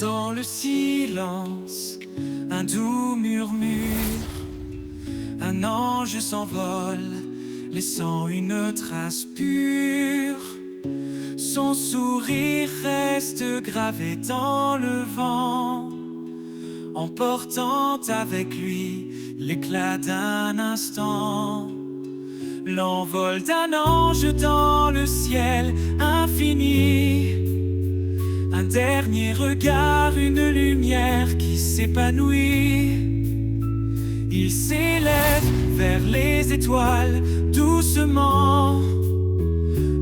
Dans le silence, un doux murmure, un ange s'envole, laissant une trace pure. Son sourire reste gravé dans le vent, emportant avec lui l'éclat d'un instant. L'envol d'un ange dans le ciel infini, un dernier regard, une lumière qui s'épanouit. Il s'élève vers les étoiles doucement.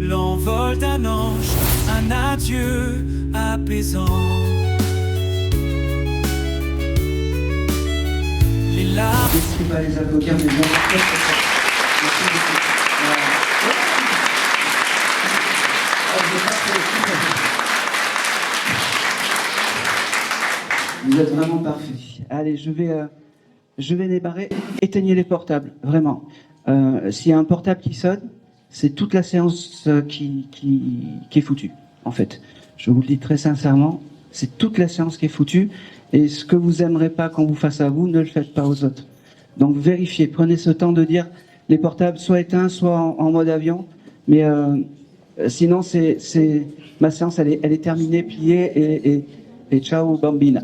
L'envol d'un ange, un adieu apaisant. Les larmes. N'hésitez pas les avocats, mais bien. Vous êtes vraiment parfait. Allez, je vais démarrer. Éteignez les portables, vraiment. S'il y a un portable qui sonne, c'est toute la séance qui est foutue, en fait. Je vous le dis très sincèrement, c'est toute la séance qui est foutue. Et ce que vous n'aimerez pas qu'on vous fasse à vous, ne le faites pas aux autres. Donc vérifiez, prenez ce temps de dire les portables soit éteints, soit en mode avion. Mais sinon, ma séance, elle est terminée, pliée et ciao bambina.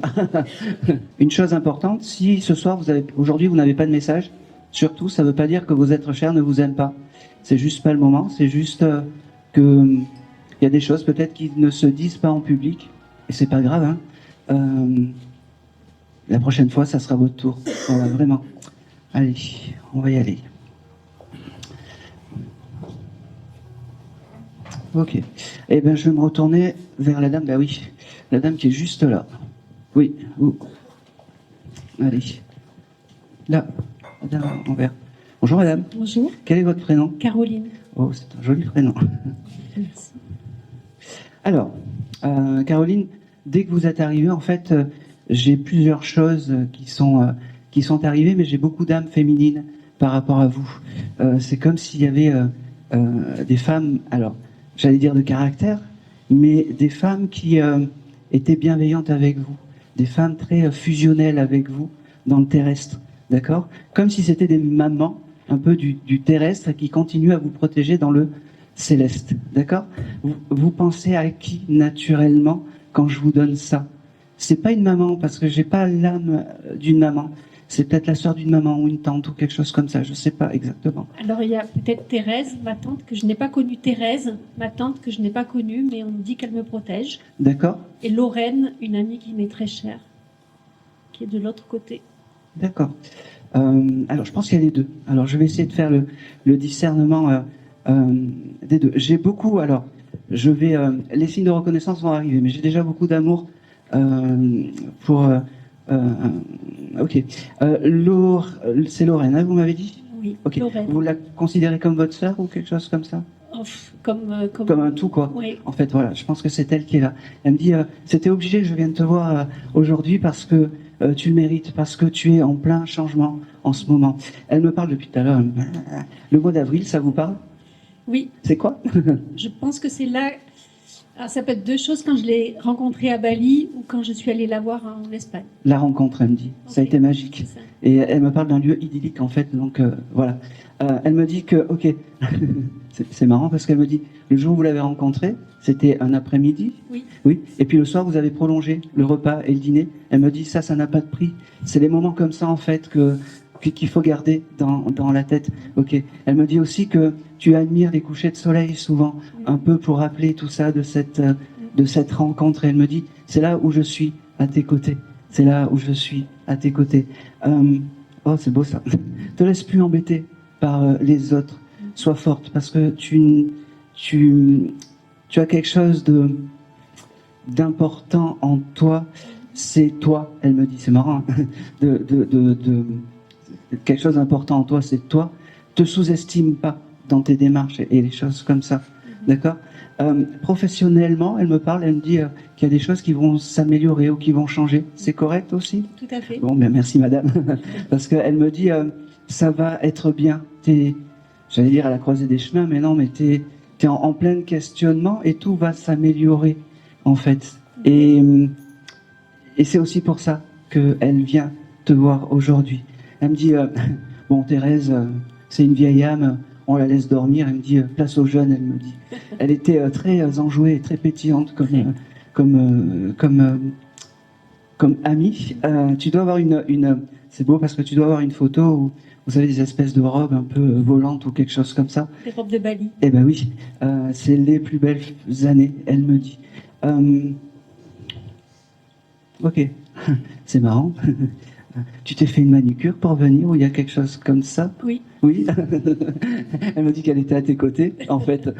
Une chose importante, si ce soir, aujourd'hui, vous n'avez pas de message, surtout, ça ne veut pas dire que vos êtres chers ne vous aiment pas. C'est juste pas le moment, c'est juste que il y a des choses peut-être qui ne se disent pas en public, et c'est pas grave, hein. La prochaine fois, ça sera votre tour. Voilà, vraiment. Allez, on va y aller. Ok. Eh bien, je vais me retourner vers la dame. Bah oui, la dame qui est juste là. Oui. Oh. Allez. Là, la dame en vert. Bonjour madame. Bonjour. Quel est votre prénom? Caroline. Oh, c'est un joli prénom. Merci. Alors, Caroline, dès que vous êtes arrivée, en fait, j'ai plusieurs choses qui sont arrivées, mais j'ai beaucoup d'âmes féminines par rapport à vous. C'est comme s'il y avait des femmes, alors, j'allais dire de caractère, mais des femmes qui étaient bienveillantes avec vous, des femmes très fusionnelles avec vous dans le terrestre, d'accord? Comme si c'était des mamans un peu du terrestre qui continuent à vous protéger dans le céleste, d'accord? Vous pensez à qui naturellement quand je vous donne ça? C'est pas une maman, parce que j'ai pas l'âme d'une maman. C'est peut-être la sœur d'une maman ou une tante ou quelque chose comme ça, je sais pas exactement. Alors il y a peut-être Thérèse, ma tante que je n'ai pas connue, Thérèse, ma tante que je n'ai pas connue, mais on me dit qu'elle me protège. D'accord? Et Lorraine, une amie qui m'est très chère, qui est de l'autre côté. D'accord. Alors je pense qu'il y a les deux. Alors je vais essayer de faire le discernement des deux. J'ai beaucoup, alors les signes de reconnaissance vont arriver, mais j'ai déjà beaucoup d'amour pour... ok. C'est Lorraine, hein, vous m'avez dit? Oui, Ok. Lorraine. Vous la considérez comme votre sœur ou quelque chose comme ça? Comme un tout, quoi. Oui. En fait, voilà, je pense que c'est elle qui est là. Elle me dit, c'était obligé que je vienne te voir aujourd'hui parce que tu le mérites, parce que tu es en plein changement en ce moment. Elle me parle depuis tout à l'heure. Le mois d'avril, ça vous parle? Oui, C'est quoi? je pense que c'est là... Alors, ça peut être deux choses, quand je l'ai rencontrée à Bali ou quand je suis allée la voir en Espagne. La rencontre, elle me dit. Ça a Ok. été magique. C'est ça. Et elle me parle d'un lieu idyllique, en fait. Donc, voilà. Elle me dit que, ok, c'est marrant parce qu'elle me dit, le jour où vous l'avez rencontré, c'était un après-midi. Oui. Oui. Et puis le soir, vous avez prolongé le repas et le dîner. Elle me dit, ça n'a pas de prix. C'est les moments comme ça, en fait, qu'il faut garder dans la tête. Ok. Elle me dit aussi que tu admires les couchers de soleil souvent, un peu pour rappeler tout ça de cette rencontre. Et elle me dit, c'est là où je suis à tes côtés. C'est là où je suis à tes côtés. Oh, c'est beau ça. Te laisse plus embêter par les autres. Sois forte parce que tu as quelque chose d'important en toi. C'est toi. Elle me dit, c'est marrant. Hein, quelque chose d'important en toi, c'est toi. Te sous-estime pas dans tes démarches et les choses comme ça. D'accord? Professionnellement, elle me parle, elle me dit qu'il y a des choses qui vont s'améliorer ou qui vont changer. C'est correct aussi? Tout à fait. Bon, ben merci madame. Parce qu'elle me dit, ça va être bien. J'allais dire à la croisée des chemins, mais non, mais t'es en plein questionnement et tout va s'améliorer, en fait. Et Et c'est aussi pour ça qu'elle vient te voir aujourd'hui. Elle me dit, bon Thérèse, c'est une vieille âme, on la laisse dormir. Elle me dit, place aux jeunes, elle me dit. Elle était très enjouée et très pétillante comme amie. Tu dois avoir c'est beau parce que tu dois avoir une photo où vous avez des espèces de robes un peu volantes ou quelque chose comme ça. Des robes de Bali. Eh ben oui, c'est les plus belles années, elle me dit. Ok, c'est marrant. Tu t'es fait une manicure pour venir ou il y a quelque chose comme ça? Oui. Oui. Elle me dit qu'elle était à tes côtés, en fait,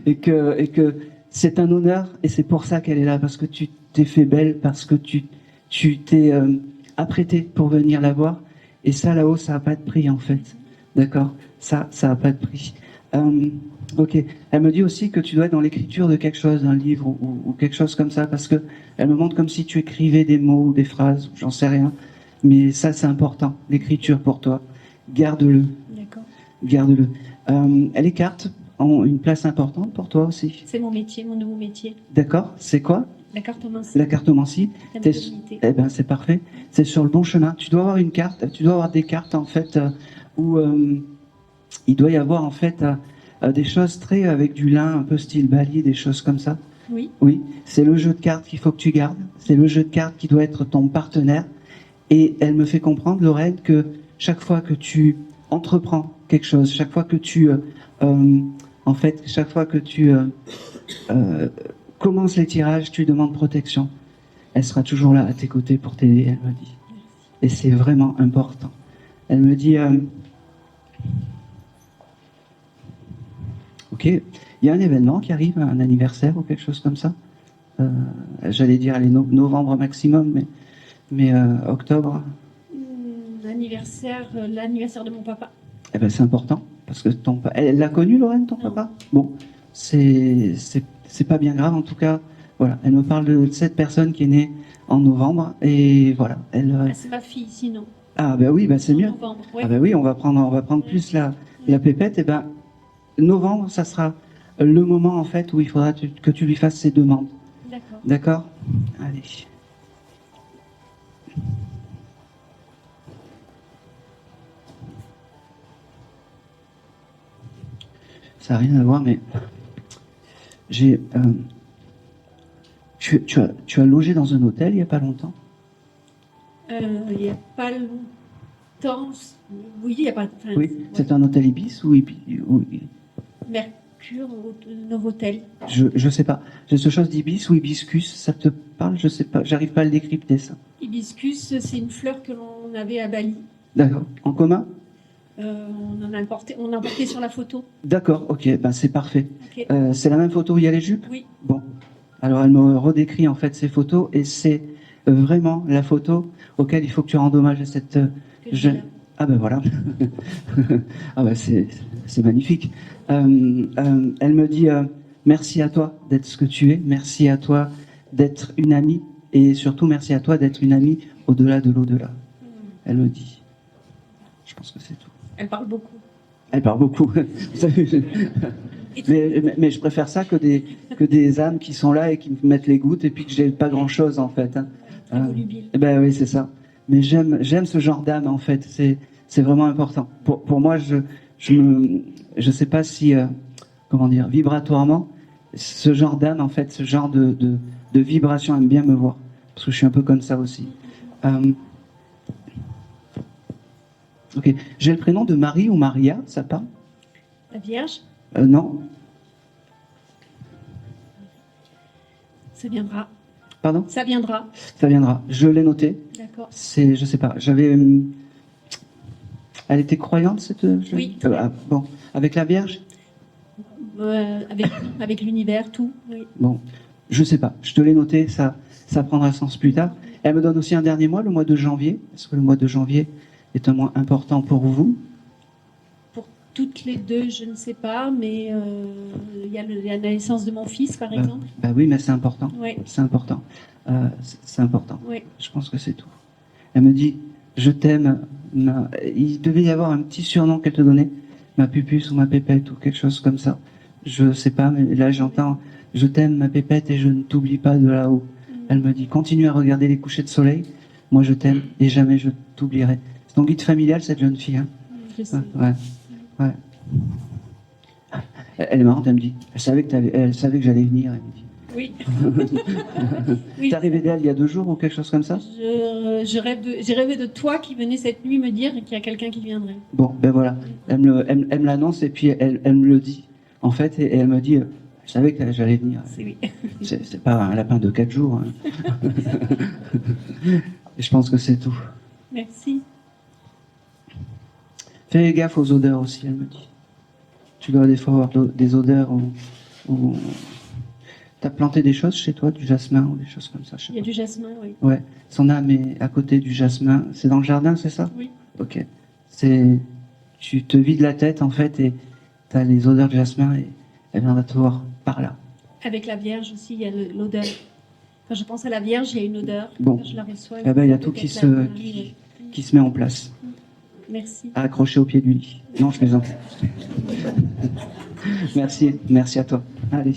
et que c'est un honneur et c'est pour ça qu'elle est là, parce que tu t'es fait belle, parce que tu t'es apprêtée pour venir la voir. Et ça, là-haut, ça n'a pas de prix, en fait. D'accord? Ça n'a pas de prix. Ok. Elle me dit aussi que tu dois être dans l'écriture de quelque chose, d'un livre ou quelque chose comme ça, parce que elle me montre comme si tu écrivais des mots ou des phrases, j'en sais rien. Mais ça, c'est important, l'écriture pour toi. Garde-le. D'accord. Garde-le. Les cartes ont une place importante pour toi aussi. C'est mon métier, mon nouveau métier. D'accord? C'est quoi? La cartomancie. La cartomancie. La T'es- médiumnité. Eh ben, c'est parfait. C'est sur le bon chemin. Tu dois avoir une carte. Tu dois avoir des cartes en fait où il doit y avoir en fait des choses très avec du lin, un peu style Bali, des choses comme ça. Oui. Oui. C'est le jeu de cartes qu'il faut que tu gardes. C'est le jeu de cartes qui doit être ton partenaire. Et elle me fait comprendre, Lorraine, que chaque fois que tu entreprends quelque chose, chaque fois que tu commences les tirages, tu demandes protection. Elle sera toujours là à tes côtés pour t'aider, elle me dit. Et c'est vraiment important. Elle me dit, ok, il y a un événement qui arrive, un anniversaire ou quelque chose comme ça. J'allais dire allez, novembre maximum, mais octobre. L'anniversaire de mon papa. Eh ben, c'est important parce que elle l'a connu, Lorraine, ton Non. papa. Bon, c'est pas bien grave en tout cas. Voilà, elle me parle de cette personne qui est née en novembre et voilà, Ah, c'est ma fille, sinon. Ah ben oui, ben c'est En mieux. novembre, ouais. Ah ben oui, on va prendre plus la pépette. Et ben novembre, ça sera le moment en fait où il faudra que tu lui fasses ses demandes. D'accord. D'accord? Allez. Ça n'a rien à voir, mais j'ai. Tu as logé dans un hôtel il n'y a pas longtemps? Il n'y a pas longtemps. Oui, il n'y a pas. Enfin, Oui, ouais. c'est un hôtel Ibis ou Mercure, Novotel. je sais pas. J'ai ce chose d'Ibis ou Hibiscus, ça te parle? Je sais pas, j'arrive pas à le décrypter ça. Hibiscus, c'est une fleur que l'on avait à Bali. D'accord. En commun? On a importé sur la photo. D'accord, ok, ben c'est parfait. Ok. C'est la même photo où il y a les jupes? Oui. Bon. Alors elle me redécrit en fait ces photos et c'est vraiment la photo auquel il faut que tu rendes hommage à cette Que j'ai jeune. là. Ah ben voilà. Ah ben c'est magnifique. Elle me dit merci à toi d'être ce que tu es, merci à toi d'être une amie et surtout merci à toi d'être une amie au-delà de l'au-delà. Elle me dit. Je pense que c'est tout. Elle parle beaucoup. Elle parle beaucoup. mais je préfère ça que des âmes qui sont là et qui me mettent les gouttes et puis que j'ai pas grand-chose en fait. Hein. Très volubile. Ben oui, c'est ça. Mais j'aime ce genre d'âme en fait. C'est vraiment important. Pour moi, je sais pas si comment dire, vibratoirement, ce genre d'âme en fait, ce genre de vibration aime bien me voir parce que je suis un peu comme ça aussi. Ok. J'ai le prénom de Marie ou Maria, ça parle? La Vierge, Non. ça viendra. Pardon? Ça viendra. Ça viendra. Je l'ai noté. D'accord. Je sais pas. Elle était croyante cette. Oui. Bon, avec la Vierge. Avec l'univers, tout. Oui. Bon, je sais pas. Je te l'ai noté. Ça prendra sens plus tard. Elle me donne aussi un dernier mois, le mois de janvier. Est-ce que le mois de janvier est un mois important pour vous? Pour toutes les deux, je ne sais pas, mais il y a la naissance de mon fils, par exemple. Bah oui, mais c'est important. Oui. C'est important. C'est important. Oui. Je pense que c'est tout. Elle me dit, je t'aime. Il devait y avoir un petit surnom qu'elle te donnait, ma pupuce ou ma pépette ou quelque chose comme ça. Je sais pas, mais là j'entends, je t'aime ma pépette et je ne t'oublie pas de là-haut. Elle me dit, continue à regarder les couchers de soleil. Moi, je t'aime et jamais je t'oublierai. C'est ton guide familial, cette jeune fille. Hein. Je sais. Ouais, ouais. Elle est marrante, elle me dit. Elle savait que j'allais venir. Elle me dit. Oui. Oui. T'es arrivé d'elle il y a 2 jours ou quelque chose comme ça? J'ai rêvé de toi qui venais cette nuit me dire qu'il y a quelqu'un qui viendrait. Bon, ben voilà. Elle me l'annonce et puis elle me le dit. En fait, et elle me dit, je savais que j'allais venir. Oui. C'est pas un lapin de 4 jours. Hein. Et je pense que c'est tout. Merci. Fais gaffe aux odeurs aussi, elle me dit. Tu dois des fois avoir des odeurs où... T'as planté des choses chez toi, du jasmin ou des choses comme ça, je sais Il y a pas. du jasmin, oui. Ouais, son âme est à côté du jasmin. C'est dans le jardin, c'est ça? Oui. Ok. Tu te vides la tête en fait et t'as les odeurs du jasmin et elle viendra te voir par là. Avec la Vierge aussi, il y a l'odeur. Quand je pense à la Vierge, il y a une odeur. Bon. Quand je la reçois. Eh ben, il y a tout peut-être qui se met en place. Merci. Accroché au pied du lit. Non, je plaisante. Merci à toi. Allez.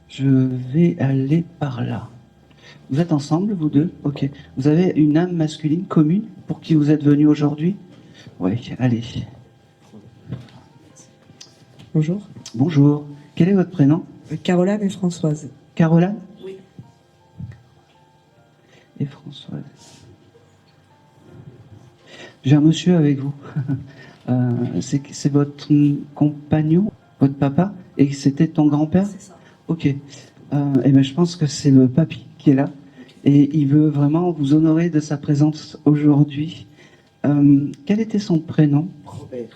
Je vais aller par là. Vous êtes ensemble, vous deux? Ok. Vous avez une âme masculine commune pour qui vous êtes venus aujourd'hui? Oui, allez. Bonjour. Bonjour. Quel est votre prénom? Caroline et Françoise. Caroline? Oui. Et Françoise. J'ai un monsieur avec vous. C'est votre compagnon, votre papa, et c'était ton grand-père? C'est ça. Ok. Eh ben, je pense que c'est le papy qui est là. Et il veut vraiment vous honorer de sa présence aujourd'hui. Quel était son prénom? Robert.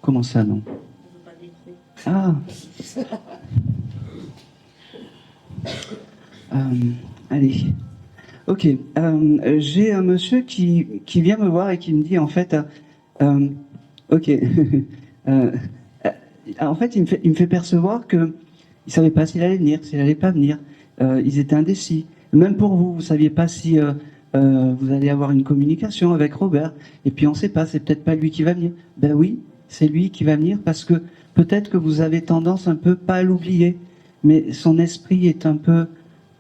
Comment ça, non? Ah. Allez. Ok. J'ai un monsieur qui vient me voir et qui me dit en fait, ok. En fait, il me fait percevoir que il savait pas s'il allait venir, s'il allait pas venir. Ils étaient indécis. Même pour vous, vous saviez pas si vous allez avoir une communication avec Robert. Et puis on sait pas, c'est peut-être pas lui qui va venir. Ben oui, c'est lui qui va venir parce que peut-être que vous avez tendance un peu pas à l'oublier, mais son esprit est un peu,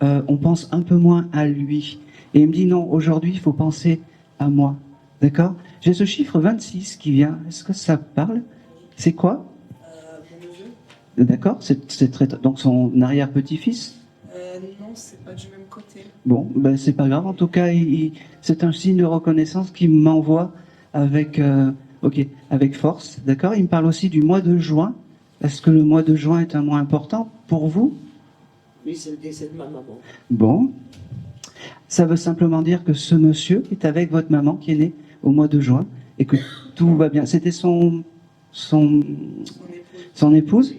on pense un peu moins à lui. Et il me dit non, aujourd'hui il faut penser à moi, d'accord? J'ai ce chiffre 26 qui vient. Est-ce que ça parle? C'est quoi? D'accord, c'est très donc son arrière-petit-fils. Non, c'est pas du même côté. Bon, ben c'est pas grave. En tout cas, c'est un signe de reconnaissance qu'il m'envoie avec, avec force. D'accord. Il me parle aussi du mois de juin. Est-ce que le mois de juin est un mois important pour vous? Oui, c'est le décès de ma maman. Bon, ça veut simplement dire que ce monsieur est avec votre maman qui est née au mois de juin et que tout va bien. C'était son épouse.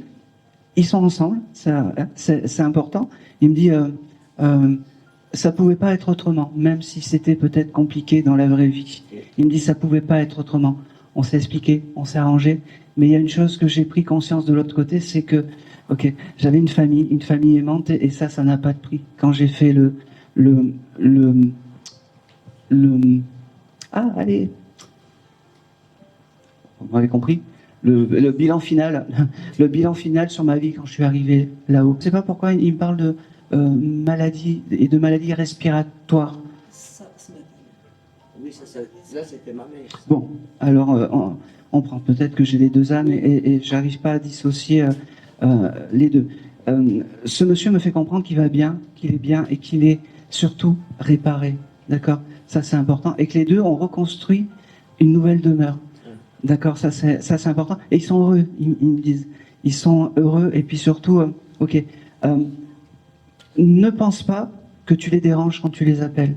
Ils sont ensemble. C'est important. Il me dit. Ça pouvait pas être autrement, même si c'était peut-être compliqué dans la vraie vie. Il me dit ça pouvait pas être autrement. On s'est expliqué, on s'est arrangé, mais il y a une chose que j'ai pris conscience de l'autre côté, c'est que, ok, j'avais une famille aimante, et ça n'a pas de prix. Quand j'ai fait allez, vous m'avez compris, le bilan final, le bilan final sur ma vie quand je suis arrivé là-haut. Je sais pas pourquoi il me parle de maladies et de maladies respiratoires. Oui, là c'était ma mère. Bon, alors on prend peut-être que j'ai les deux âmes et j'arrive pas à dissocier les deux. Ce monsieur me fait comprendre qu'il va bien, qu'il est bien et qu'il est surtout réparé. D'accord? Ça c'est important. Et que les deux ont reconstruit une nouvelle demeure. D'accord? Ça c'est important. Et ils sont heureux, ils me disent. Ils sont heureux et puis surtout, ok. Ne pense pas que tu les déranges quand tu les appelles.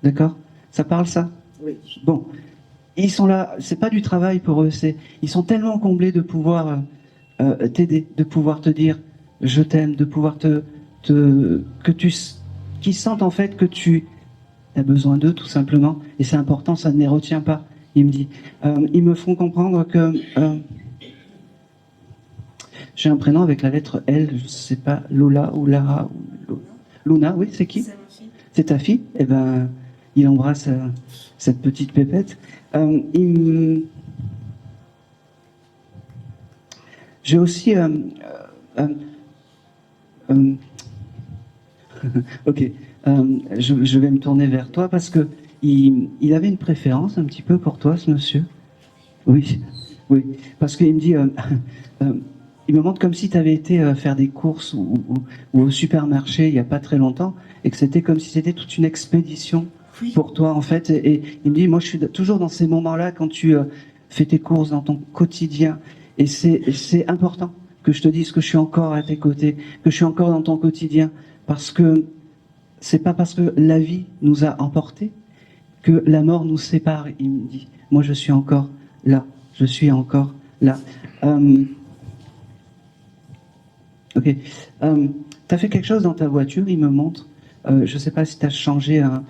D'accord? Ça parle ça? Oui. Bon. Ils sont là, c'est pas du travail pour eux, ils sont tellement comblés de pouvoir t'aider, de pouvoir te dire je t'aime, de pouvoir qu'ils sentent en fait que tu as besoin d'eux tout simplement. Et c'est important, ça ne les retient pas. Il me dit. Ils me font comprendre que j'ai un prénom avec la lettre L, je sais pas, Lola ou Lara ou Luna, oui, c'est qui? C'est ma fille. C'est ta fille? Eh ben, il embrasse cette petite pépette. J'ai aussi... ok, je vais me tourner vers toi parce que il avait une préférence un petit peu pour toi, ce monsieur. Oui, oui, parce qu'il me dit... il me montre comme si tu avais été faire des courses ou au supermarché il n'y a pas très longtemps et que c'était comme si c'était toute une expédition pour toi en fait. Et il me dit, moi je suis toujours dans ces moments-là quand tu fais tes courses dans ton quotidien et c'est important que je te dise que je suis encore à tes côtés, que je suis encore dans ton quotidien parce que c'est pas parce que la vie nous a emportés que la mort nous sépare. Il me dit, moi je suis encore là, je suis encore là. Ok. Tu as fait quelque chose dans ta voiture, il me montre. Je ne sais pas si tu as changé un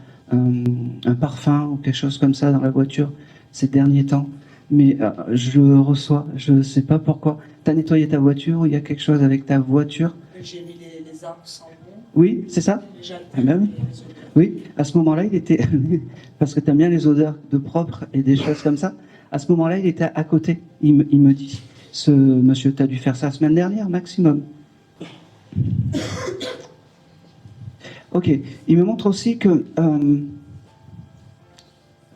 parfum ou quelque chose comme ça dans la voiture ces derniers temps, mais je le reçois, je ne sais pas pourquoi. Tu as nettoyé ta voiture ou il y a quelque chose avec ta voiture? J'ai mis les arbres sans bon. Oui, c'est ça? Déjà, Ah ben oui. Oui, à ce moment-là, il était... parce que tu aimes bien les odeurs de propre et des choses comme ça. À ce moment-là, il était à côté, il me dit. Ce monsieur, tu as dû faire ça la semaine dernière, maximum. Ok, il me montre aussi que...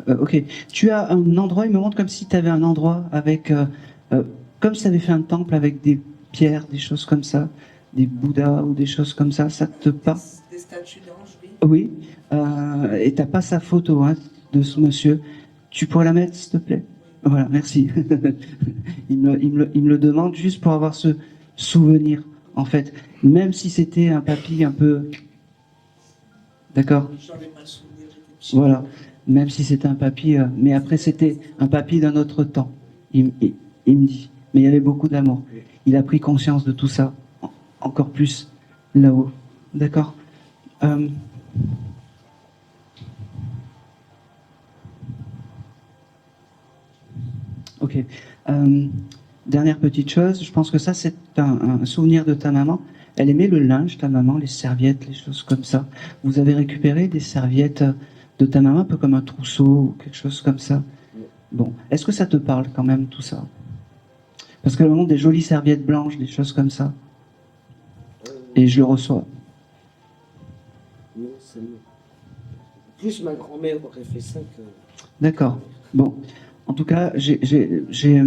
ok, tu as un endroit, il me montre comme si tu avais un endroit avec... comme si tu avais fait un temple avec des pierres, des choses comme ça, des bouddhas ou des choses comme ça te parle? des statues d'anges, oui. Oui, et tu n'as pas sa photo hein, de ce monsieur. Tu pourrais la mettre, s'il te plaît? Voilà, merci. il me le demande juste pour avoir ce souvenir, en fait. Même si c'était un papy un peu... D'accord? J'en ai pas le souvenir, j'étais petit. Voilà, même si c'était un papy... mais après, c'était un papy d'un autre temps. Il me dit. Mais il y avait beaucoup d'amour. Il a pris conscience de tout ça, encore plus là-haut. D'accord? Ok. Dernière petite chose, je pense que ça, c'est un souvenir de ta maman. Elle aimait le linge, ta maman, les serviettes, les choses comme ça. Vous avez récupéré des serviettes de ta maman, un peu comme un trousseau ou quelque chose comme ça? Bon, est-ce que ça te parle quand même, tout ça? Parce qu'elle me montre des jolies serviettes blanches, des choses comme ça. Et je le reçois. Non, c'est mieux. Plus ma grand-mère aurait fait ça que... D'accord. Bon. En tout cas, j'ai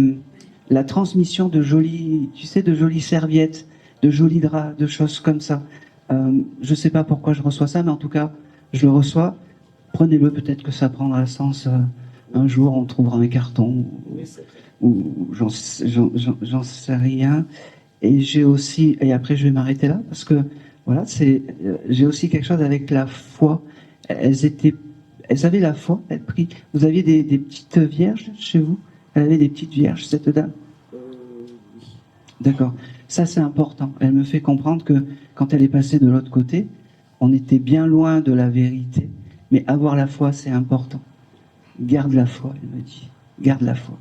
la transmission de jolies, tu sais, de jolies serviettes, de jolis draps, de choses comme ça. Je ne sais pas pourquoi je reçois ça, mais en tout cas, je le reçois. Prenez-le, peut-être que ça prendra sens. Un jour, on trouvera un carton, Oui, c'est vrai. ou j'en sais rien. Et j'ai aussi, et après je vais m'arrêter là, parce que voilà, j'ai aussi quelque chose avec la foi. Elles avaient la foi, elles prient. Vous aviez des petites vierges chez vous? Elle avait des petites vierges, cette dame? Oui. D'accord. Ça, c'est important. Elle me fait comprendre que quand elle est passée de l'autre côté, on était bien loin de la vérité. Mais avoir la foi, c'est important. Garde la foi, elle me dit. Garde la foi.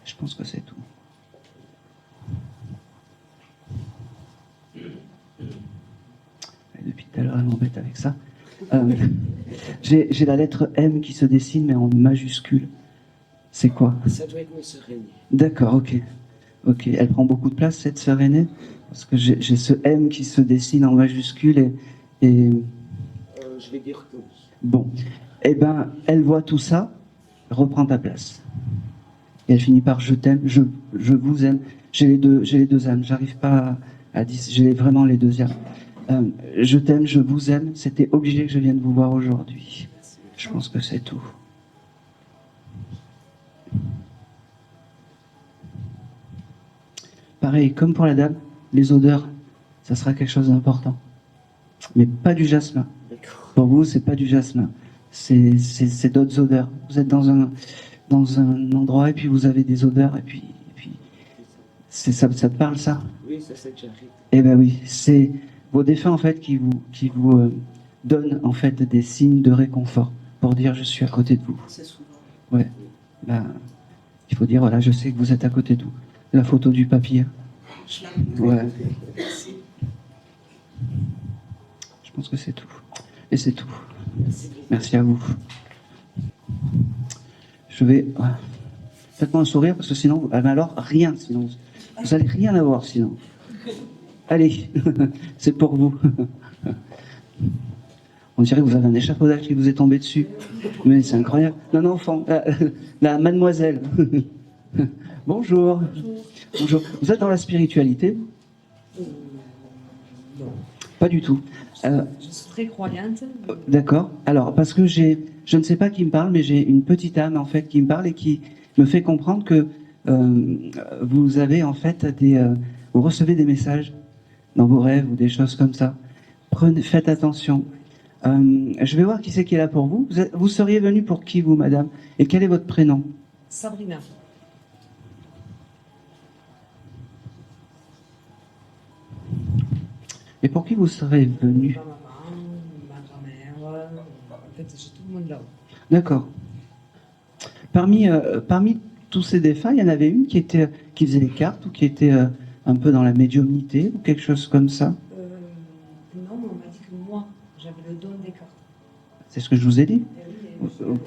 Je pense que c'est tout. Et depuis tout à l'heure, elle m'embête avec ça. J'ai la lettre M qui se dessine, mais en majuscule. C'est quoi? Ça doit être ma sœur aînée. D'accord, ok. Ok, elle prend beaucoup de place, cette sœur aînée? Parce que j'ai ce M qui se dessine en majuscule et... Je vais dire que oui. Bon. Eh ben, elle voit tout ça, reprend ta place. Et elle finit par je t'aime, je vous aime. J'ai les deux âmes, j'arrive pas à dire, j'ai vraiment les deux âmes. Je t'aime, je vous aime, c'était obligé que je vienne vous voir aujourd'hui. Je pense que c'est tout. Pareil, comme pour la dame, les odeurs, ça sera quelque chose d'important. Mais pas du jasmin. D'accord. Pour vous, c'est pas du jasmin. C'est d'autres odeurs. Vous êtes dans un endroit et puis vous avez des odeurs et puis ça te parle, ça? Oui, ça c'est déjà arrivé. Eh ben oui, c'est vos défunts en fait qui vous donnent en fait des signes de réconfort pour dire je suis à côté de vous. C'est souvent. Ouais. Ben, il faut dire voilà, je sais que vous êtes à côté de vous. La photo du papier. Je l'aime. Ouais. Merci. Je pense que c'est tout. Et c'est tout. Merci. Merci à vous. Je vais... Faites-moi un sourire, parce que sinon... Ah, mais alors, rien, sinon... Vous n'allez rien avoir sinon. Allez, c'est pour vous. On dirait que vous avez un échafaudage qui vous est tombé dessus. Mais c'est incroyable. Non, enfant, la mademoiselle. Bonjour. Bonjour. Vous êtes dans la spiritualité? Non. Pas du tout. Je suis très croyante. D'accord. Alors, parce que je ne sais pas qui me parle, mais j'ai une petite âme en fait qui me parle et qui me fait comprendre que vous avez en fait vous recevez des messages dans vos rêves ou des choses comme ça. Faites attention. Je vais voir qui c'est qui est là pour vous. Vous seriez venu pour qui, vous, madame? Et quel est votre prénom? Sabrina. Et pour qui vous serez venu? Ma maman, ma grand-mère. En fait, j'ai tout le monde là. D'accord. Parmi tous ces défunts, il y en avait une qui faisait les cartes ou qui était un peu dans la médiumnité ou quelque chose comme ça. Non, mais on m'a dit que moi, j'avais le don des cartes. C'est ce que je vous ai dit. Et oui,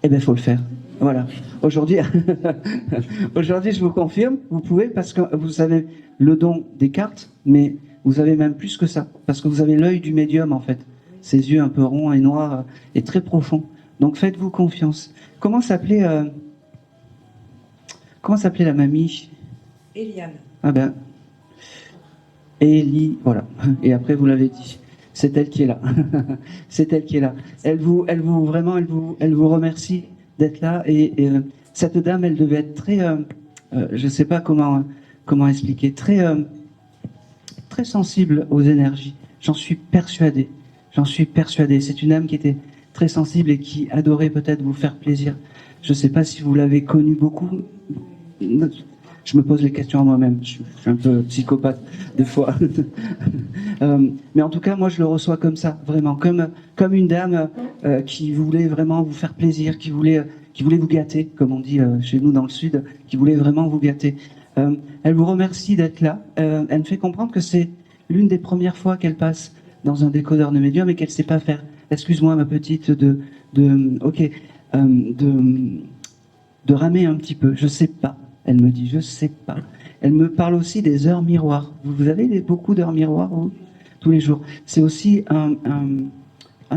Eh bien, il faut le faire. Voilà. Aujourd'hui, aujourd'hui, je vous confirme, vous pouvez, parce que vous avez le don des cartes, mais vous avez même plus que ça, parce que vous avez l'œil du médium, en fait. Ses yeux un peu ronds et noirs et très profonds. Donc, faites-vous confiance. Comment s'appelait la mamie? Eliane. Ah ben, Élie, voilà. Et après, vous l'avez dit. C'est elle qui est là. C'est elle qui est là. Elle vous remercie d'être là. Et cette dame, elle devait être très, je ne sais pas comment expliquer, très sensible aux énergies. J'en suis persuadé. J'en suis persuadé. C'est une âme qui était très sensible et qui adorait peut-être vous faire plaisir. Je ne sais pas si vous l'avez connue beaucoup. Je me pose les questions à moi-même. Je suis un peu psychopathe des fois. Mais en tout cas, moi, je le reçois comme ça, vraiment, comme une dame qui voulait vraiment vous faire plaisir, qui voulait vous gâter, comme on dit chez nous dans le Sud, qui voulait vraiment vous gâter. Elle vous remercie d'être là. Elle me fait comprendre que c'est l'une des premières fois qu'elle passe dans un décodeur de médium et qu'elle ne sait pas faire. Excuse-moi, ma petite, de ramer un petit peu. Je sais pas. Elle me dit, je sais pas. Elle me parle aussi des heures miroirs. Vous avez beaucoup d'heures miroirs, vous, tous les jours. C'est aussi un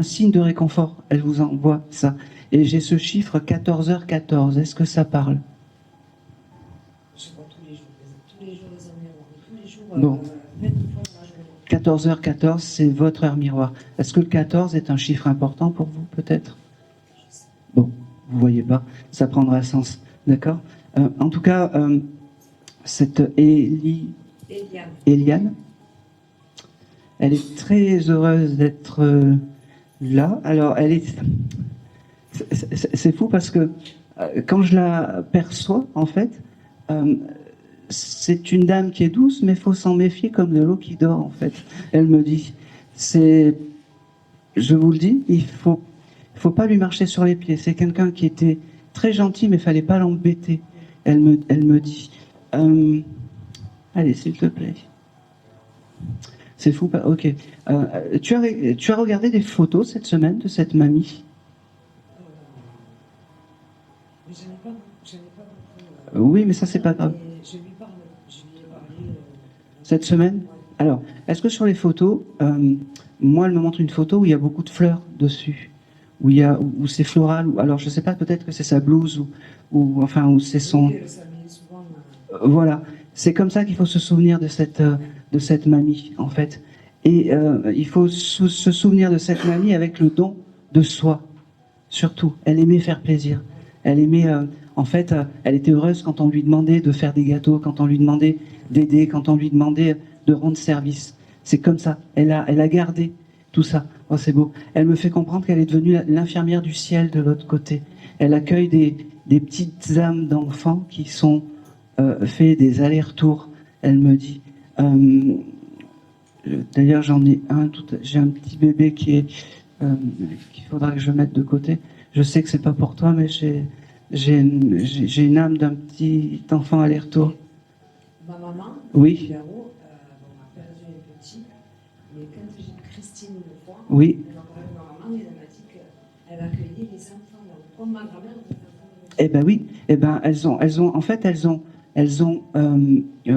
signe de réconfort. Elle vous envoie ça. Et j'ai ce chiffre 14h14. Est-ce que ça parle? Je sais pas, tous les jours les heures miroirs. Tous les jours, Bon. 20 fois dans la journée. 14h14, c'est votre heure miroir. Est-ce que le 14 est un chiffre important pour vous, peut-être? Bon, vous voyez pas. Ça prendra sens. D'accord? En tout cas, cette Eliane, elle est très heureuse d'être là. Alors, c'est fou parce que quand je la perçois, en fait, c'est une dame qui est douce, mais il faut s'en méfier comme de l'eau qui dort, en fait. Elle me dit, je vous le dis, il faut pas lui marcher sur les pieds. C'est quelqu'un qui était très gentil, mais il fallait pas l'embêter. Elle me dit, allez, s'il te plaît. C'est fou, ok. Tu as regardé des photos cette semaine de cette mamie? Mais j'en ai pas beaucoup. Oui, mais ça, c'est pas grave. Je lui ai parlé. Cette semaine? Alors, est-ce que sur les photos, moi, elle me montre une photo où il y a beaucoup de fleurs dessus, où c'est floral, alors je sais pas, peut-être que c'est sa blouse, ou c'est son... Oui, ça met souvent, Voilà, c'est comme ça qu'il faut se souvenir de cette mamie, en fait. Et il faut se souvenir de cette mamie avec le don de soi, surtout. Elle aimait faire plaisir. Elle aimait, elle était heureuse quand on lui demandait de faire des gâteaux, quand on lui demandait d'aider, quand on lui demandait de rendre service. C'est comme ça. Elle a gardé tout ça. Oh, c'est beau. Elle me fait comprendre qu'elle est devenue l'infirmière du ciel de l'autre côté. Elle accueille des petites âmes d'enfants qui sont fait des allers-retours. Elle me dit. D'ailleurs, j'en ai j'ai un petit bébé qu'il faudra que je mette de côté. Je sais que c'est pas pour toi, mais j'ai une âme d'un petit enfant aller-retour. ma maman, Oui. Figaro, ma perdu un petit, mais quand j'ai eu Christine une fois, Oui. elle a parlé de ma maman et elle m'a dit qu'elle accueillait les enfants, comme ma grand-mère. Eh ben oui, eh ben elles elles ont, je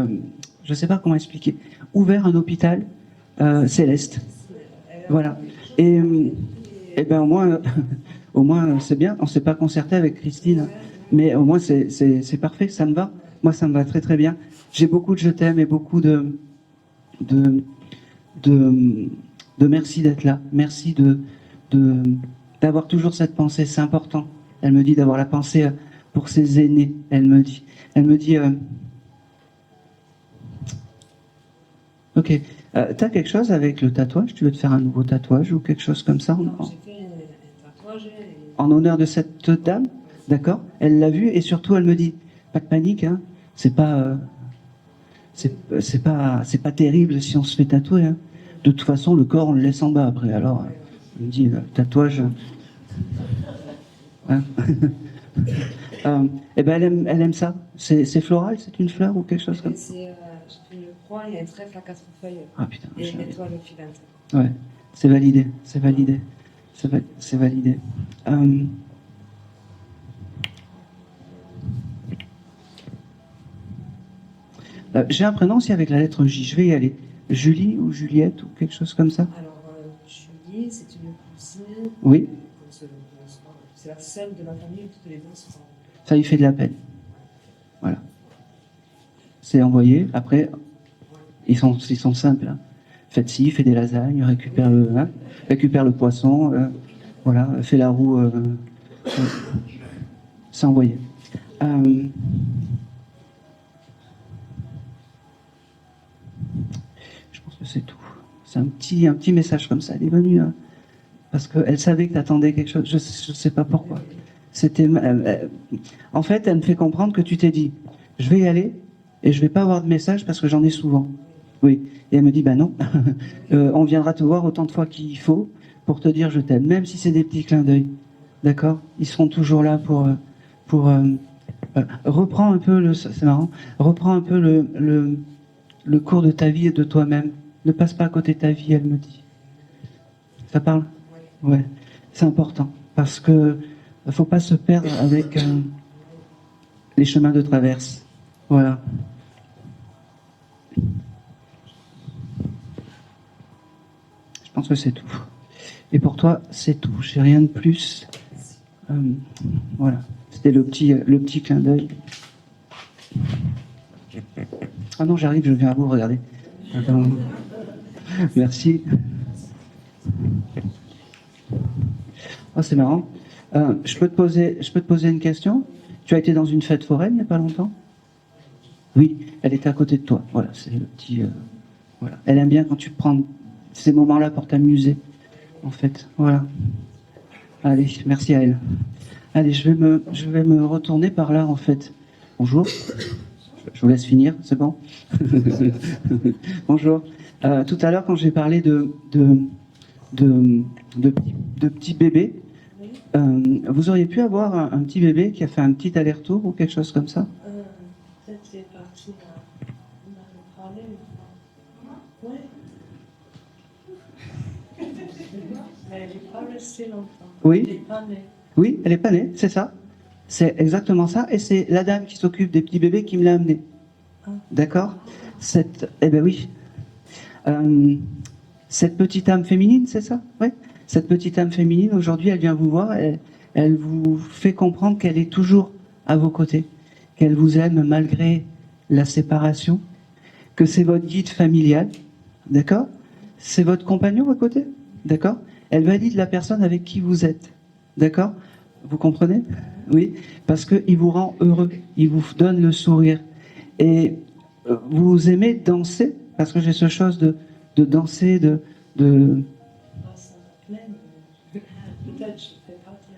ne sais pas comment expliquer, ouvert un hôpital céleste. Voilà. Et ben au moins c'est bien. On ne s'est pas concerté avec Christine, mais au moins c'est parfait. Ça me va. Moi, ça me va très très bien. J'ai beaucoup de je t'aime et beaucoup de merci d'être là. Merci d'avoir toujours cette pensée. C'est important. Elle me dit d'avoir la pensée pour ses aînés. Elle me dit. Ok. T'as quelque chose avec le tatouage? Tu veux te faire un nouveau tatouage ou quelque chose comme ça? Non, j'ai fait un tatouage. En honneur de cette dame, d'accord? Elle l'a vu et surtout elle me dit, pas de panique, hein. C'est pas terrible si on se fait tatouer, hein. De toute façon, le corps on le laisse en bas après. Alors, elle me dit, tatouage. Hein. Eh ben elle aime ça. C'est floral, c'est une fleur ou quelque chose comme ça? J'ai fait une croix et un trèfle à 4 feuilles. Ah putain. Et une étoile filante. Ouais, c'est validé, c'est validé, c'est validé. J'ai un prénom aussi avec la lettre J, je vais y aller. Julie ou Juliette ou quelque chose comme ça? Alors, Julie, c'est une cousine. Oui. C'est la seule de la famille où toutes les deux sont. Ça lui fait de la peine. Voilà. C'est envoyé, après, ils sont simples. Hein. Faites ci, fais des lasagnes, récupère le poisson, voilà, fais la roue. C'est envoyé. Je pense que c'est tout. C'est un petit message comme ça. Elle est venue parce qu'elle savait que tu attendais quelque chose. Je ne sais pas pourquoi. En fait, elle me fait comprendre que tu t'es dit, je vais y aller et je vais pas avoir de message parce que j'en ai souvent. Oui. Et elle me dit, bah non, on viendra te voir autant de fois qu'il faut pour te dire je t'aime, même si c'est des petits clins d'œil. D'accord? Ils seront toujours là pour reprends un peu c'est marrant, reprends un peu le cours de ta vie et de toi-même. Ne passe pas à côté de ta vie, elle me dit. Ça parle? Ouais. C'est important parce que faut pas se perdre avec les chemins de traverse. Voilà. Je pense que c'est tout. Et pour toi, c'est tout. J'ai rien de plus. Voilà. C'était le petit clin d'œil. Ah non, j'arrive, je viens à vous, regardez. Attends. Merci. Oh, c'est marrant. Je peux te poser une question? Tu as été dans une fête foraine il n'y a pas longtemps? Oui, elle était à côté de toi. Voilà, c'est le petit. Voilà. Elle aime bien quand tu prends ces moments-là pour t'amuser, en fait. Voilà. Allez, merci à elle. Allez, je vais me retourner par là, en fait. Bonjour. Je vous laisse finir, c'est bon? Bonjour. Tout à l'heure, quand j'ai parlé de petits bébés, vous auriez pu avoir un petit bébé qui a fait un petit aller-retour ou quelque chose comme ça? Peut-être c'est parti. On avait parlé. Oui. Mais elle n'est pas restée longtemps. Oui. Elle n'est pas née. Oui, elle n'est pas née, c'est ça. C'est exactement ça. Et c'est la dame qui s'occupe des petits bébés qui me l'a amené. D'accord? Eh ben oui. Cette petite âme féminine, c'est ça? Oui. Cette petite âme féminine, aujourd'hui, elle vient vous voir, elle vous fait comprendre qu'elle est toujours à vos côtés, qu'elle vous aime malgré la séparation, que c'est votre guide familial, d'accord? C'est votre compagnon à côté, d'accord? Elle valide la personne avec qui vous êtes, d'accord? Vous comprenez? Oui, parce qu'il vous rend heureux, il vous donne le sourire. Et vous aimez danser, parce que j'ai ce chose de danser, de... Peut-être je fais partie.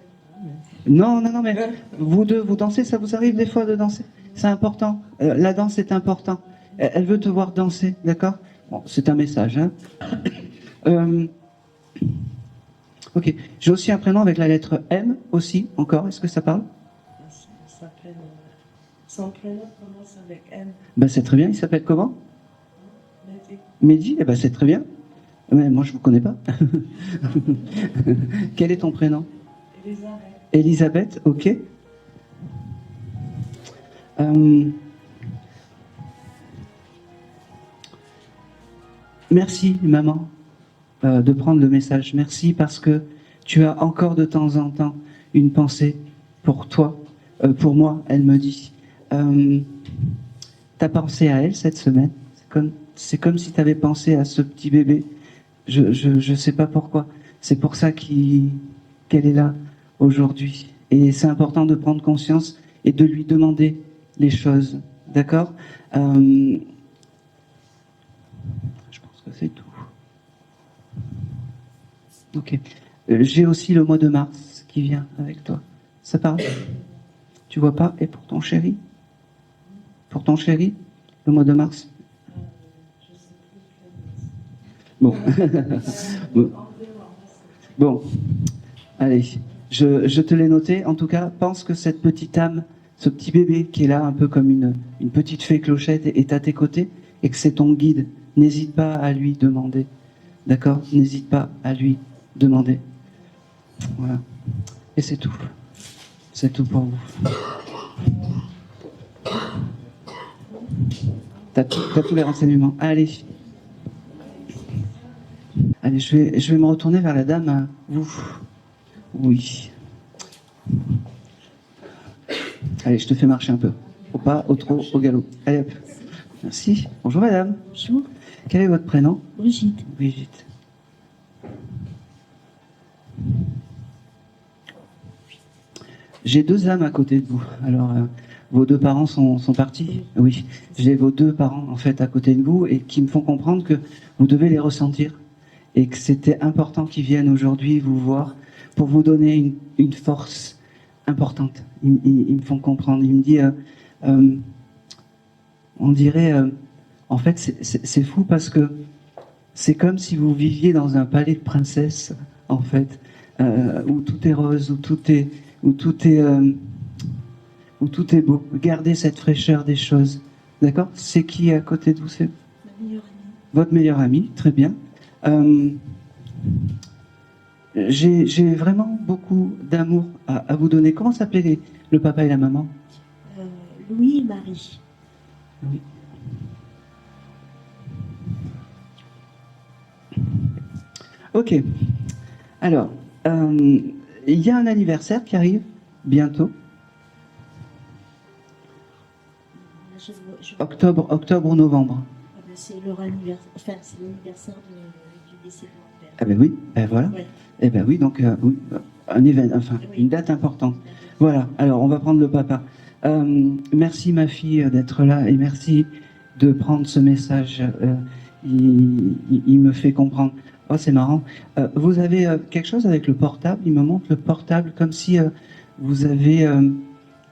Non, mais vous deux, vous dansez, ça vous arrive des fois de danser? C'est important. La danse est important. Elle veut te voir danser, d'accord? Bon, c'est un message, hein. Ok. J'ai aussi un prénom avec la lettre M aussi, encore. Est-ce que ça parle? Ça s'appelle. Son prénom commence avec M. Ben, c'est très bien. Il s'appelle comment? Mehdi. Mehdi? Eh ben, c'est très bien. Mais moi, je vous connais pas. Quel est ton prénom? Elisabeth. Elisabeth, ok. merci, maman, de prendre le message. Merci parce que tu as encore de temps en temps une pensée pour toi, pour moi, elle me dit. T'as pensé à elle cette semaine. C'est comme si tu avais pensé à ce petit bébé. Je sais pas pourquoi. C'est pour ça qu'elle est là aujourd'hui. Et c'est important de prendre conscience et de lui demander les choses. D'accord? Je pense que c'est tout. Ok. J'ai aussi le mois de mars qui vient avec toi. Ça parle? Tu vois pas? Et pour ton chéri? Pour ton chéri? Le mois de mars? Bon. Bon. Allez. Je te l'ai noté. En tout cas, pense que cette petite âme, ce petit bébé qui est là, un peu comme une petite fée clochette, est à tes côtés et que c'est ton guide. N'hésite pas à lui demander. D'accord? N'hésite pas à lui demander. Voilà. Et c'est tout. C'est tout pour vous. T'as tous les renseignements. Allez. Allez, je vais me retourner vers la dame. Vous. Oui. Allez, je te fais marcher un peu. Faut pas au galop. Allez hop. Merci. Bonjour madame. Bonjour, Quel est votre prénom? Brigitte. Brigitte. J'ai deux âmes à côté de vous. Alors, vos deux parents sont partis? Oui. J'ai vos deux parents, en fait, à côté de vous et qui me font comprendre que vous devez les ressentir et que c'était important qu'ils viennent aujourd'hui vous voir pour vous donner une force importante. Ils me font comprendre. Ils me disent, on dirait, en fait, c'est fou parce que c'est comme si vous viviez dans un palais de princesse, en fait, où tout est rose, où tout est beau. Gardez cette fraîcheur des choses. D'accord? C'est qui à côté de vous? C'est Ma meilleure amie. votre meilleur ami, très bien. J'ai vraiment beaucoup d'amour à vous donner. Comment s'appelaient le papa et la maman? Louis et Marie. Oui. Ok. Alors, il y a un anniversaire qui arrive bientôt. Octobre ou novembre. C'est leur anniversaire, enfin c'est l'anniversaire du décès de mon père. Ah ben oui, ben voilà. Ouais. Eh ben oui, donc oui, un événement, enfin Oui. une date importante. Voilà. Alors on va prendre le papa. Merci ma fille d'être là et merci de prendre ce message. Il me fait comprendre. Oh c'est marrant. Vous avez quelque chose avec le portable? Il me montre le portable comme si vous avez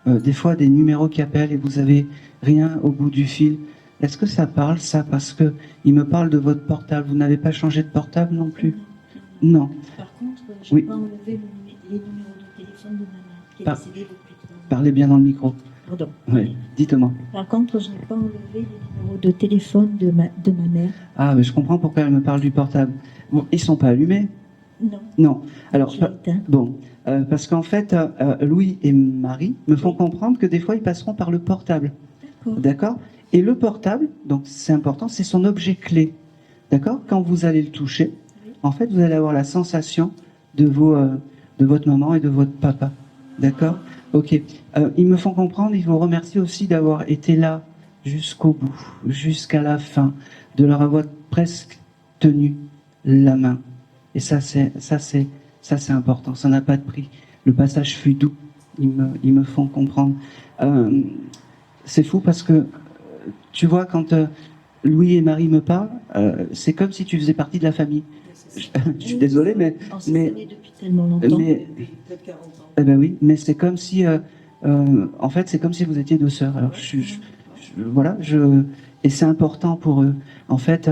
des fois des numéros qui appellent et vous avez rien au bout du fil. Est-ce que ça parle ça? Parce que il me parle de votre portable. Vous n'avez pas changé de portable non plus? Non. Par contre, je Oui. n'ai pas enlevé les numéros de téléphone de ma mère, qui est Par- décédée depuis 3 ans. Parlez bien dans le micro. Pardon. Oui. Dites-moi. Par contre, je n'ai pas enlevé les numéros de téléphone de ma mère. Ah, mais je comprends pourquoi elle me parle du portable. Bon, ils sont pas allumés? Non. Non. Alors, Je l'ai éteint. bon, parce qu'en fait, Louis et Marie me font comprendre que des fois, ils passeront par le portable. D'accord. D'accord? Et le portable, donc c'est important, c'est son objet clé. D'accord? Quand vous allez le toucher, Oui. en fait, vous allez avoir la sensation de votre maman et de votre papa. D'accord? Ok. Ils me font comprendre, ils vous remercient aussi d'avoir été là jusqu'au bout, jusqu'à la fin, de leur avoir presque tenu la main. Et ça c'est important, ça n'a pas de prix. Le passage fut doux, ils me font comprendre. C'est fou parce que, tu vois, quand Louis et Marie me parlent, c'est comme si tu faisais partie de la famille. Je suis désolé, mais... On se connaît depuis tellement longtemps. Peut-être 40 ans. Eh ben oui, mais c'est comme si... en fait, c'est comme si vous étiez deux sœurs. Alors, et c'est important pour eux. En fait,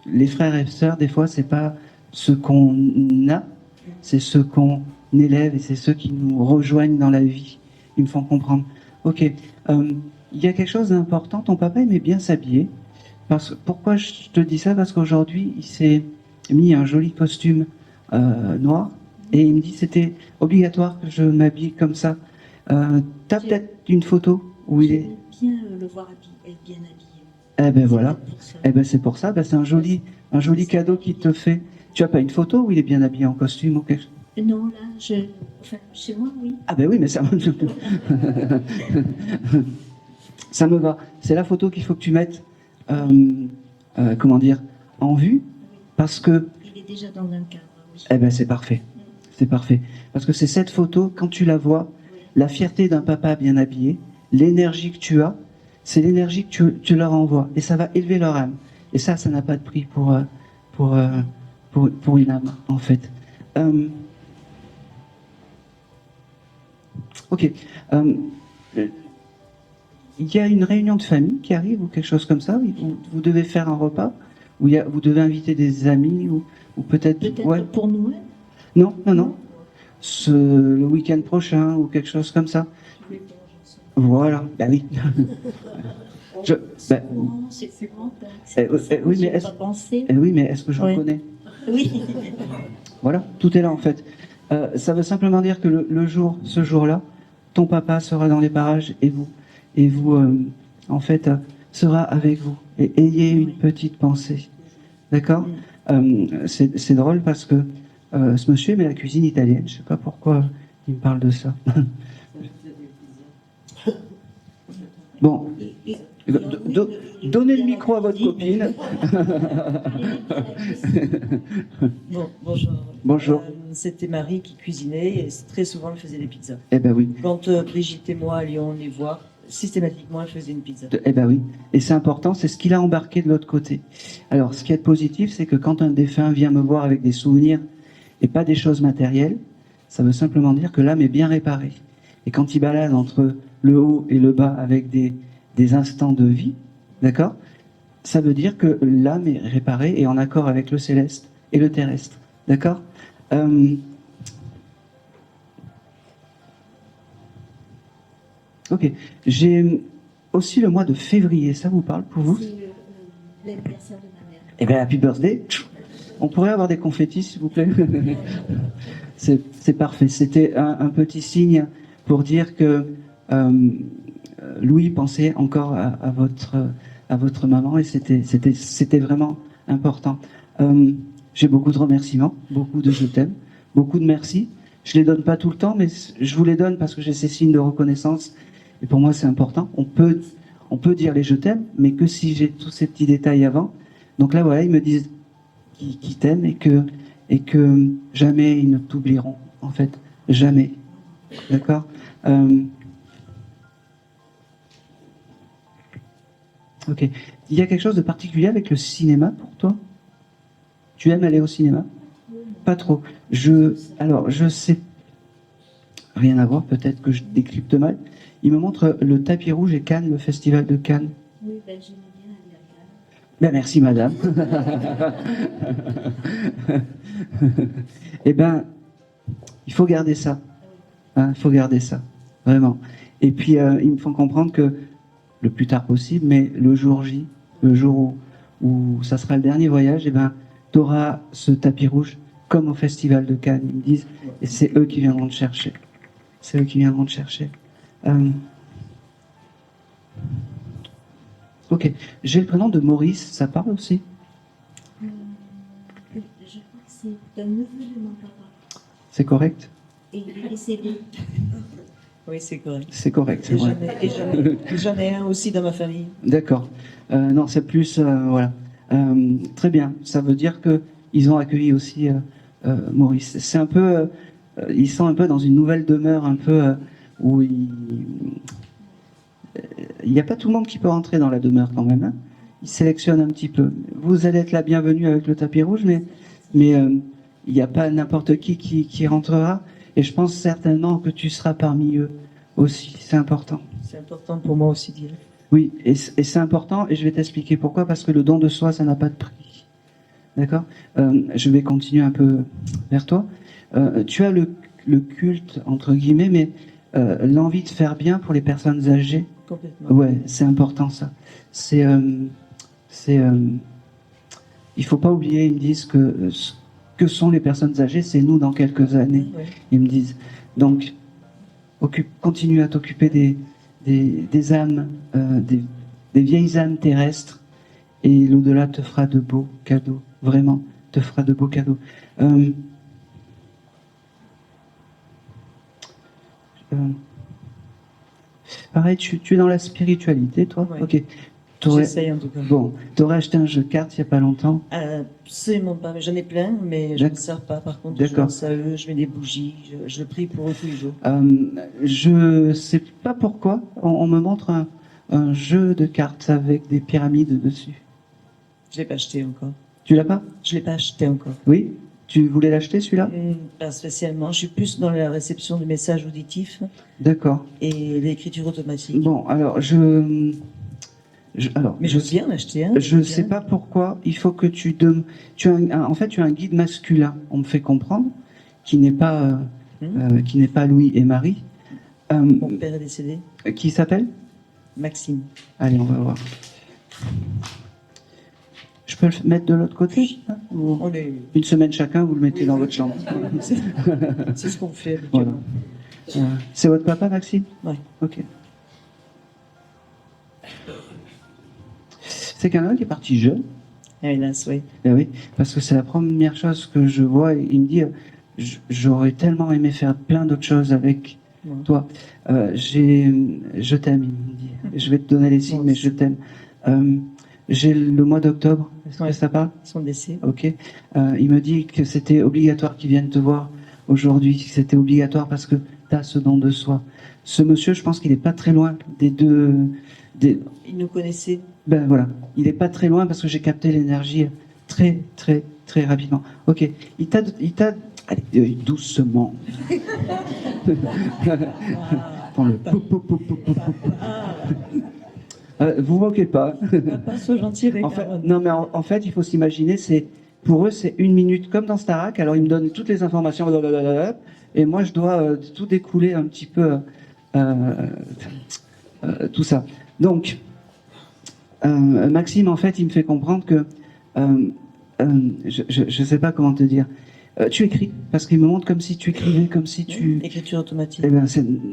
les frères et sœurs, des fois, c'est pas ce qu'on a, c'est ce qu'on élève et c'est ceux qui nous rejoignent dans la vie. Ils me font comprendre. Ok, il y a quelque chose d'important. Ton papa aimait bien s'habiller. Pourquoi je te dis ça? Parce qu'aujourd'hui, il s'est mis un joli costume noir et il me dit c'était obligatoire que je m'habille comme ça. T'as peut-être une photo où il est... J'aime bien le voir bien habillé. Eh ben voilà. Pour ça. Eh ben c'est pour ça. Ben, c'est un joli cadeau qu'il te fait. Tu as pas une photo où il est bien habillé en costume ou quelque chose? Non, là, enfin, chez moi, oui. Ah ben oui, mais ça, ça me va. C'est la photo qu'il faut que tu mettes, comment dire, en vue, parce que, Il est déjà dans un cadre, oui. eh ben c'est parfait. C'est parfait. Parce que c'est cette photo, quand tu la vois, la fierté d'un papa bien habillé, l'énergie que tu as, c'est l'énergie que tu leur envoies. Et ça va élever leur âme. Et ça n'a pas de prix pour une âme, en fait. Ok. Il y a une réunion de famille qui arrive ou quelque chose comme ça. Vous devez faire un repas. Ou vous devez inviter des amis ou peut-être. Peut-être Ouais. pour Noël. Non. Le week-end prochain ou quelque chose comme ça. Voilà. Ben oui. C'est courant, c'est courant. Oui, mais J'y ai pas pensé. oui, mais est-ce que je Ouais. reconnais? Oui. Voilà, tout est là en fait. Ça veut simplement dire que ce jour-là, ton papa sera dans les parages et vous, en fait, sera avec vous. Et ayez une petite pensée. D'accord? C'est drôle parce que ce monsieur aimait la cuisine italienne. Je sais pas pourquoi il me parle de ça. Bon, donnez le micro à votre copine. Bonjour. Bonjour. C'était Marie qui cuisinait et très souvent elle faisait des pizzas. Eh ben oui. Quand Brigitte et moi allions les voir, systématiquement elle faisait une pizza. Eh ben oui. Et c'est important, c'est ce qu'il a embarqué de l'autre côté. Alors, ce qui est positif, c'est que quand un défunt vient me voir avec des souvenirs et pas des choses matérielles, ça veut simplement dire que l'âme est bien réparée. Et quand il balade entre le haut et le bas avec des instants de vie, d'accord, ça veut dire que l'âme est réparée et en accord avec le céleste et le terrestre. D'accord? Ok. J'ai aussi le mois de février. Ça vous parle pour vous? C'est l'anniversaire de ma mère. Eh bien, happy birthday. On pourrait avoir des confettis, s'il vous plaît. C'est parfait. C'était un petit signe pour dire que Louis pensait encore à votre maman et c'était vraiment important. J'ai beaucoup de remerciements, beaucoup de je t'aime, beaucoup de merci. Je les donne pas tout le temps, mais je vous les donne parce que j'ai ces signes de reconnaissance et pour moi c'est important. On peut dire les je t'aime, mais que si j'ai tous ces petits détails avant. Donc là voilà, ils me disent qu'ils t'aiment et que jamais ils ne t'oublieront. En fait, jamais. D'accord? Ok. Il y a quelque chose de particulier avec le cinéma pour toi? Tu aimes aller au cinéma? Pas trop. Alors, je sais. Rien à voir, peut-être que je décrypte mal. Il me montre le tapis rouge et Cannes, le festival de Cannes. Oui, ben, j'aimais bien aller à Cannes. Ben, merci, madame. Eh ben, il faut garder ça. Hein, il faut garder ça. Vraiment. Et puis, ils me font comprendre que le plus tard possible, mais le jour J, le jour où ça sera le dernier voyage, eh ben, tu auras ce tapis rouge comme au festival de Cannes. Ils me disent, et c'est eux qui viendront te chercher. C'est eux qui viendront te chercher. Ok. J'ai le prénom de Maurice, ça parle aussi? Je crois que c'est un neveu de mon papa. C'est correct? Et il est décédé. Oui, c'est correct. C'est correct, c'est Et vrai. j'en ai un aussi dans ma famille. D'accord. Non, c'est plus... voilà. Très bien. Ça veut dire qu'ils ont accueilli aussi Maurice. C'est un peu... ils sont un peu dans une nouvelle demeure, un peu où il n'y a pas tout le monde qui peut rentrer dans la demeure quand même. Hein. Ils sélectionnent un petit peu. Vous allez être la bienvenue avec le tapis rouge, mais il n'y a pas n'importe qui rentrera. Et je pense certainement que tu seras parmi eux aussi. C'est important. C'est important pour moi aussi d'y aller. Oui, et c'est important, et je vais t'expliquer pourquoi, parce que le don de soi, ça n'a pas de prix. D'accord? Je vais continuer un peu vers toi. Tu as le culte, entre guillemets, mais l'envie de faire bien pour les personnes âgées. Complètement. Ouais, c'est important ça. Il faut pas oublier, ils me disent que ce que sont les personnes âgées, c'est nous dans quelques années. Ouais. Ils me disent. Donc, continue à t'occuper des âmes, des vieilles âmes terrestres Et l'au-delà te fera de beaux cadeaux, vraiment, te fera de beaux cadeaux. Pareil, tu es dans la spiritualité, toi? Ouais. Ok. T'aurais- J'essaye en tout cas. Bon, t'aurais acheté un jeu de cartes il n'y a pas longtemps. Absolument pas, mais j'en ai plein, mais je ne D'accord. m'en sers pas. Par contre, je D'accord. pense à eux, je mets des bougies, je prie pour eux tous les jours. Je sais pas pourquoi, on me montre un jeu de cartes avec des pyramides dessus. Je ne l'ai pas acheté encore. Tu l'as pas? Je ne l'ai pas acheté encore. Oui? Tu voulais l'acheter celui-là? Pas spécialement. Je suis plus dans la réception de messages auditifs D'accord. et l'écriture automatique. Bon, alors Mais je veux bien l'acheter. Hein, je sais pas pourquoi. Il faut que tu en fait, tu as un guide masculin. On me fait comprendre qui n'est pas Louis et Marie. Mon père est décédé. Qui s'appelle? Maxime. Allez, on va voir. Je peux le mettre de l'autre côté, hein, ou On est... une semaine chacun, vous le mettez dans votre chambre. C'est ce qu'on fait Voilà. habituellement. C'est votre papa, Maxime? Ouais. Ok. C'est quelqu'un qui est parti jeune. Ah, hélas, oui. Eh oui, parce que c'est la première chose que je vois. Et il me dit, j'aurais tellement aimé faire plein d'autres choses avec Ouais. toi. Je t'aime, il me dit. Je vais te donner les signes, Moi mais aussi. je t'aime. J'ai le mois d'octobre. Est-ce Ouais. que ça parle? Son décès. Ok. Il me dit que c'était obligatoire qu'il vienne te voir aujourd'hui. Que c'était obligatoire parce que tu as ce don de soi. Ce monsieur, je pense qu'il n'est pas très loin des deux. Il nous connaissait. Ben voilà, il n'est pas très loin parce que j'ai capté l'énergie très, très, très rapidement. Ok, il t'a. Allez, doucement. Prends le. Vous moquez pas. Pas so gentil avec En fait, Aaron. non, mais en fait, il faut s'imaginer, pour eux, c'est 1 minute comme dans Starac. Alors, ils me donnent toutes les informations, blablabla, et moi, je dois tout découler un petit peu, tout ça. Donc, Maxime, en fait, il me fait comprendre que, je ne sais pas comment te dire. Tu écris, parce qu'il me montre comme si tu écrivais, comme si tu. Écriture automatique. Eh ben,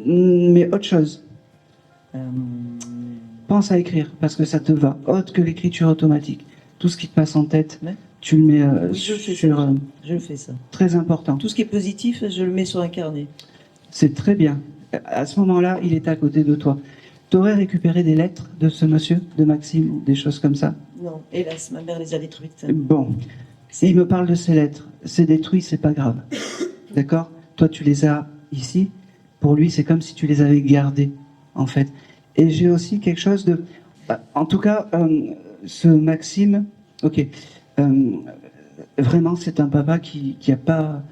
mais autre chose. Euh, Pense à écrire, parce que ça te va. Autre que l'écriture automatique. Tout ce qui te passe en tête, Ouais. tu le mets Oui, je le fais sur. ça. Je le fais ça. Très important. Tout ce qui est positif, je le mets sur un carnet. C'est très bien. À ce moment-là, il est à côté de toi. Tu aurais récupéré des lettres de ce monsieur, de Maxime, ou des choses comme ça? Non, hélas, ma mère les a détruites. Bon. Il me parle de ces lettres. C'est détruit, c'est pas grave. D'accord? Toi, tu les as ici. Pour lui, c'est comme si tu les avais gardées, en fait. Et j'ai aussi quelque chose de... En tout cas, ce Maxime, ok, vraiment, c'est un papa qui a pas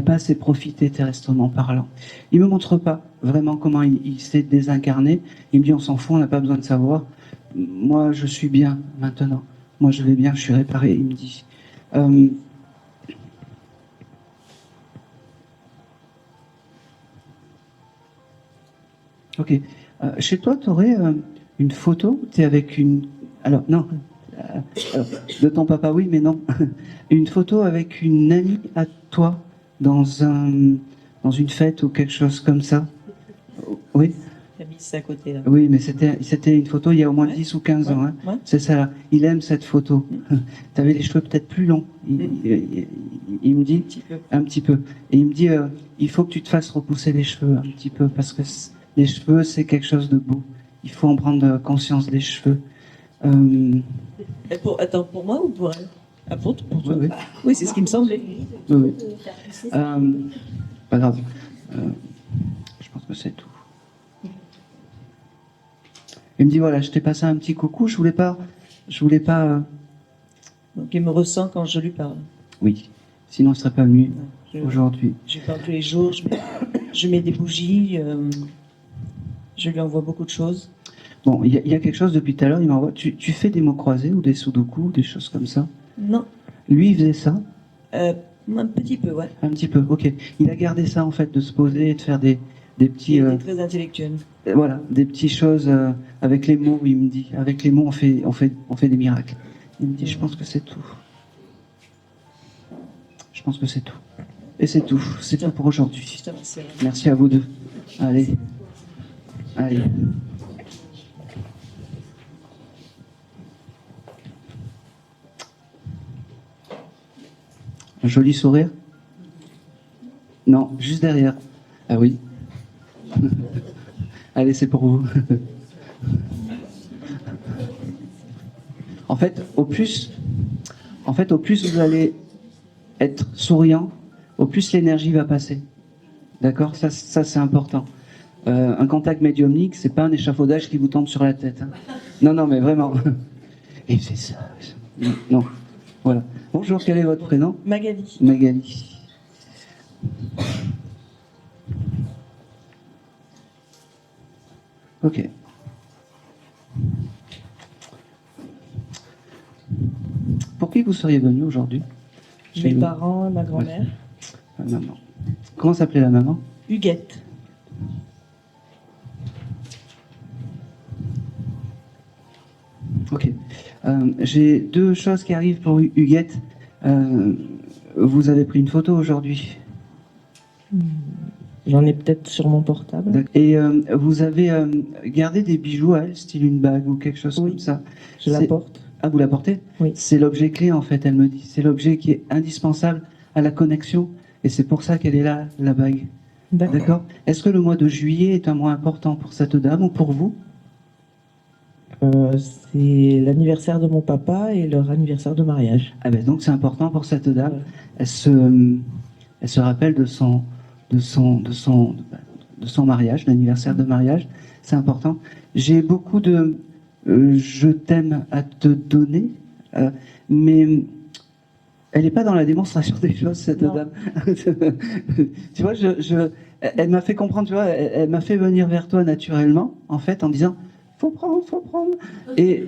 assez profité terrestrement parlant. Il me montre pas vraiment comment il s'est désincarné. Il me dit, on s'en fout, on n'a pas besoin de savoir. Moi, je suis bien maintenant. Moi, je vais bien, je suis réparé, il me dit. Ok. Chez toi, tu aurais une photo, tu es avec une... Alors, non. Alors, de ton papa, oui, mais non. Une photo avec une amie à toi dans une fête ou quelque chose comme ça. Oui, La mise c'est à côté là. oui, mais c'était une photo il y a au moins 10 ou 15 ans. Hein. Ouais. C'est ça là. Il aime cette photo. Tu avais les cheveux peut-être plus longs. Il me dit Un petit peu. un petit peu. Et il me dit il faut que tu te fasses repousser les cheveux un petit peu parce que les cheveux c'est quelque chose de beau. Il faut en prendre conscience des cheveux. Et attends, pour moi ou pour elle? Ah, pour toi? Oui, oui. Oui, c'est ce qui me semblait. Oui, oui. Pas grave. Je pense que c'est tout. Il me dit voilà, je t'ai passé un petit coucou. Je voulais pas. Donc il me ressent quand je lui parle. Oui. Sinon, il serait pas venu aujourd'hui. Je lui parle tous les jours, je mets des bougies, je lui envoie beaucoup de choses. Bon, il y a quelque chose depuis tout à l'heure. Il m'envoie. Tu fais des mots croisés ou des sudoku, des choses comme ça. Non, Lui, il faisait ça. un petit peu, ouais. Un petit peu. Ok. Il a gardé ça en fait, de se poser et de faire des petits. Il était très intellectuel. Voilà, des petites choses avec les mots, il me dit. Avec les mots, on fait des miracles. Il me dit, je pense que c'est tout. Je pense que c'est tout. Et c'est tout. C'est tout pour aujourd'hui. Je te remercie. Merci à vous deux. Allez. Allez. Un joli sourire? Non, juste derrière. Ah oui. Allez, c'est pour vous. En fait, au plus vous allez être souriant, au plus l'énergie va passer. D'accord? Ça c'est important. Un contact médiumnique, c'est pas un échafaudage qui vous tombe sur la tête. Hein. Non, mais vraiment. Et c'est ça. Non. Voilà. Bonjour, quel est votre prénom? Magali. Magali. Ok. Pour qui vous seriez venu aujourd'hui? Mes parents, ma grand-mère. La maman. Comment s'appelait la maman? Huguette. Ok. J'ai deux choses qui arrivent pour Huguette. Vous avez pris une photo aujourd'hui. J'en ai peut-être sur mon portable. Et vous avez gardé des bijoux à elle, style une bague ou quelque chose Oui. comme ça. Je la C'est- porte. Ah, vous la portez? Oui. C'est l'objet clé, en fait, elle me dit. C'est l'objet qui est indispensable à la connexion. Et c'est pour ça qu'elle est là, la bague. D'accord. D'accord? Est-ce que le mois de juillet est un mois important pour cette dame ou pour vous? C'est l'anniversaire de mon papa et leur anniversaire de mariage. Ah ben donc c'est important pour cette dame. Ouais. Elle se rappelle de son mariage, l'anniversaire de mariage. C'est important. J'ai beaucoup de je t'aime à te donner, mais elle n'est pas dans la démonstration des choses, cette Non. dame. Tu vois, elle m'a fait comprendre, tu vois, elle m'a fait venir vers toi naturellement, en fait, en disant faut prendre. Et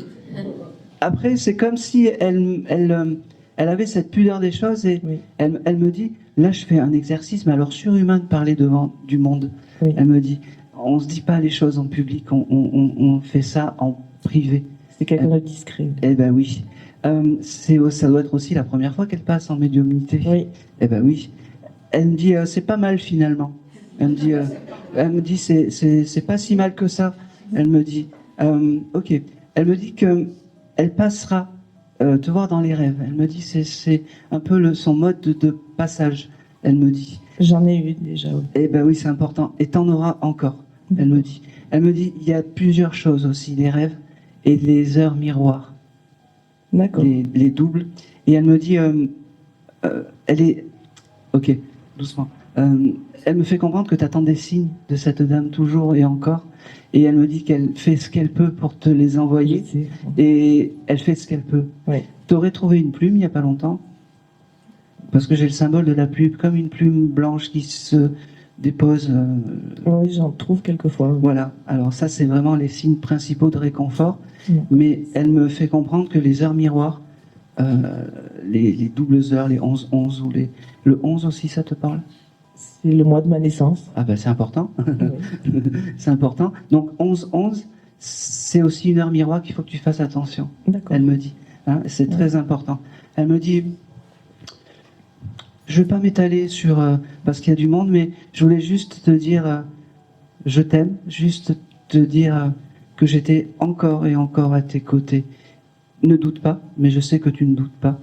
après, c'est comme si elle avait cette pudeur des choses et Oui. elle me dit, là, je fais un exercice, mais alors surhumain de parler devant du monde. Oui. Elle me dit, on se dit pas les choses en public, on fait ça en privé. C'est quelqu'un de discret. Eh ben oui. Ça doit être aussi la première fois qu'elle passe en médiumnité. Oui. Eh ben oui. Elle me dit, c'est pas mal finalement. Elle me dit, c'est pas si mal que ça. Elle me dit, ok. Elle me dit que elle passera te voir dans les rêves. Elle me dit, c'est un peu son mode de passage. Elle me dit. J'en ai eu déjà. Oui. Eh ben oui, c'est important. Et t'en auras encore. Elle me dit. Elle me dit, il y a plusieurs choses aussi, les rêves et les heures miroirs. D'accord. Les doubles. Et elle me dit, elle est... Ok, doucement. Elle me fait comprendre que tu attends des signes de cette dame toujours et encore. Et elle me dit qu'elle fait ce qu'elle peut pour te les envoyer. Je sais. Et elle fait ce qu'elle peut. Oui. Tu aurais trouvé une plume il n'y a pas longtemps? Parce que j'ai le symbole de la plume, comme une plume blanche qui se dépose. Oui, j'en trouve quelquefois. Oui. Voilà. Alors ça, c'est vraiment les signes principaux de réconfort. Non. Mais elle me fait comprendre que les heures miroirs, les doubles heures, les 11-11 ou le 11 aussi, ça te parle? C'est le mois de ma naissance. Ah ben c'est important. Oui. C'est important. Donc 11-11, c'est aussi une heure miroir qu'il faut que tu fasses attention. D'accord. Elle me dit. Hein, c'est très important. Elle me dit, je ne vais pas m'étaler sur... parce qu'il y a du monde, mais je voulais juste te dire, je t'aime, juste te dire que j'étais encore et encore à tes côtés. Ne doute pas, mais je sais que tu ne doutes pas.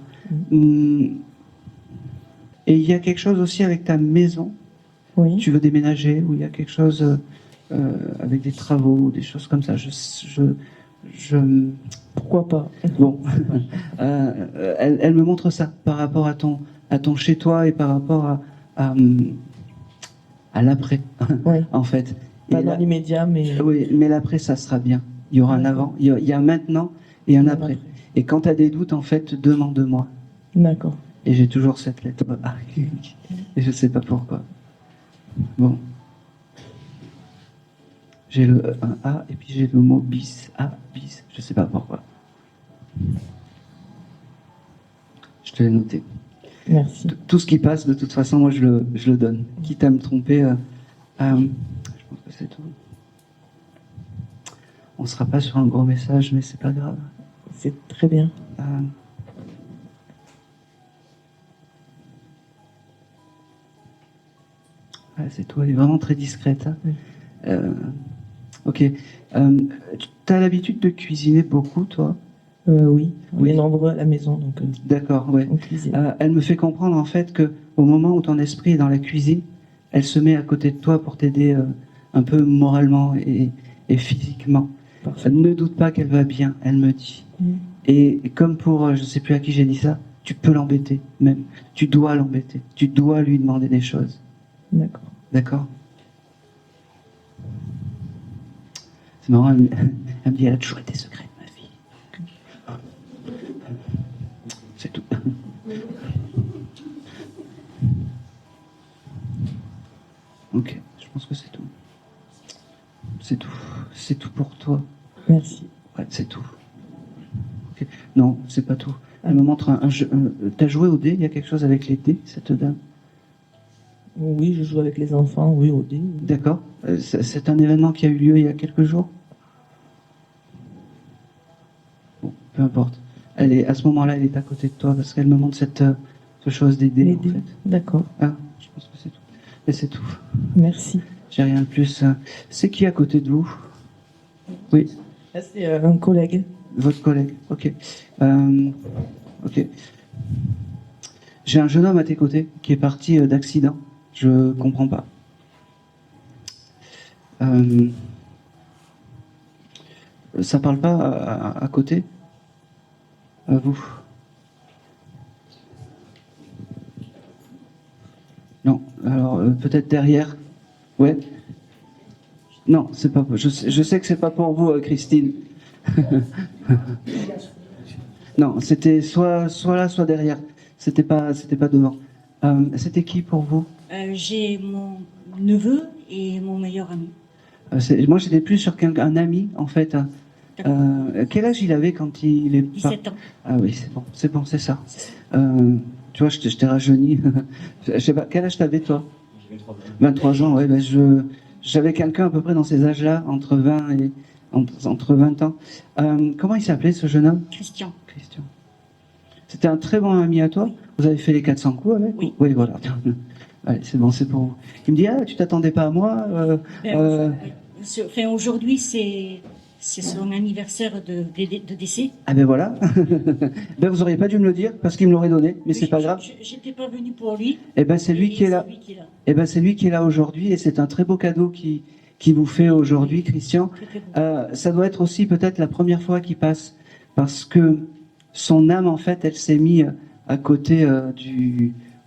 Et il y a quelque chose aussi avec ta maison. Oui. Tu veux déménager, ou il y a quelque chose avec des travaux, ou des choses comme ça. Pourquoi pas? Bon, elle me montre ça par rapport à ton chez toi et par rapport à l'après, Oui. en fait. Pas Et dans là- l'immédiat, mais... oui, mais l'après, ça sera bien. Il y aura un D'accord. avant, il y a un maintenant et un après. Et quand tu as des doutes, en fait, demande-moi. D'accord. Et j'ai toujours cette lettre A. Et je sais pas pourquoi. Bon. J'ai un A et puis j'ai le mot bis. A, bis. Je sais pas pourquoi. Je te l'ai noté. Merci. Tout ce qui passe, de toute façon, moi, je le donne. Quitte à me tromper, je pense que c'est tout. On sera pas sur un gros message, mais c'est pas grave. C'est très bien. Ouais, c'est tout, elle est vraiment très discrète. Hein. Oui. Ok. Tu as l'habitude de cuisiner beaucoup, toi? Oui, on Oui. est nombreux à la maison, donc D'accord, ouais. on cuisine. Elle me fait comprendre en fait que au moment où ton esprit est dans la cuisine, elle se met à côté de toi pour t'aider un peu moralement et physiquement. Parfait. Ne doute pas qu'elle va bien, elle me dit. Mm. Et comme pour, je ne sais plus à qui j'ai dit ça, tu peux l'embêter même. Tu dois l'embêter. Tu dois lui demander des choses. D'accord. D'accord? C'est marrant, elle me dit, elle a toujours été secrète, ma fille. C'est tout. Ok, je pense que c'est tout. C'est tout. C'est tout pour toi. Merci. Ouais, c'est tout. Ok. Non, c'est pas tout. Ah. Elle me montre un jeu. T'as joué au dé? Il y a quelque chose avec les dés, cette dame? Oui, je joue avec les enfants, oui, au dé. Oui. D'accord. C'est un événement qui a eu lieu il y a quelques jours? Bon, peu importe. Elle est, à ce moment-là, elle est à côté de toi parce qu'elle me montre cette chose des dés, Les en dés. fait. D'accord. Ah, je pense que c'est tout. Et c'est tout. Merci. J'ai rien de plus. C'est qui à côté de vous? Oui, Là, c'est un collègue. votre collègue. Ok. Ok. J'ai un jeune homme à tes côtés qui est parti d'accident. Je comprends pas. Ça parle pas à côté? À vous? Non. Alors peut-être derrière. Ouais. Non, c'est pas. Je sais que c'est pas pour vous, Christine. Non, c'était soit là, soit derrière. C'était pas devant. C'était qui pour vous? J'ai mon neveu et mon meilleur ami. Moi, j'étais plus sur un ami, en fait. Quel âge il avait quand il est 17 ans. Ah oui, c'est bon, c'est ça. Tu vois, je t'ai rajeuni. Je sais pas, quel âge t'avais, toi? 23 ans, ouais. Ben j'avais quelqu'un à peu près dans ces âges-là, entre 20 ans. Comment il s'appelait, ce jeune homme? Christian. Christian. C'était un très bon ami à toi? Oui. Vous avez fait les 400 coups avec? Oui. Oui, voilà. Allez, c'est bon, c'est pour vous. Il me dit, ah, tu t'attendais pas à moi? Enfin, aujourd'hui, c'est son anniversaire de décès. Ah ben voilà. Ben vous auriez pas dû me le dire parce qu'il me l'aurait donné, mais c'est pas grave. J'étais pas venue pour lui. Eh ben c'est lui qui est là. C'est lui qui est là. Eh ben c'est lui qui est là aujourd'hui et c'est un très beau cadeau qui vous fait aujourd'hui, Christian. Très, très beau. Ça doit être aussi peut-être la première fois qu'il passe parce que son âme en fait, elle s'est mise à côté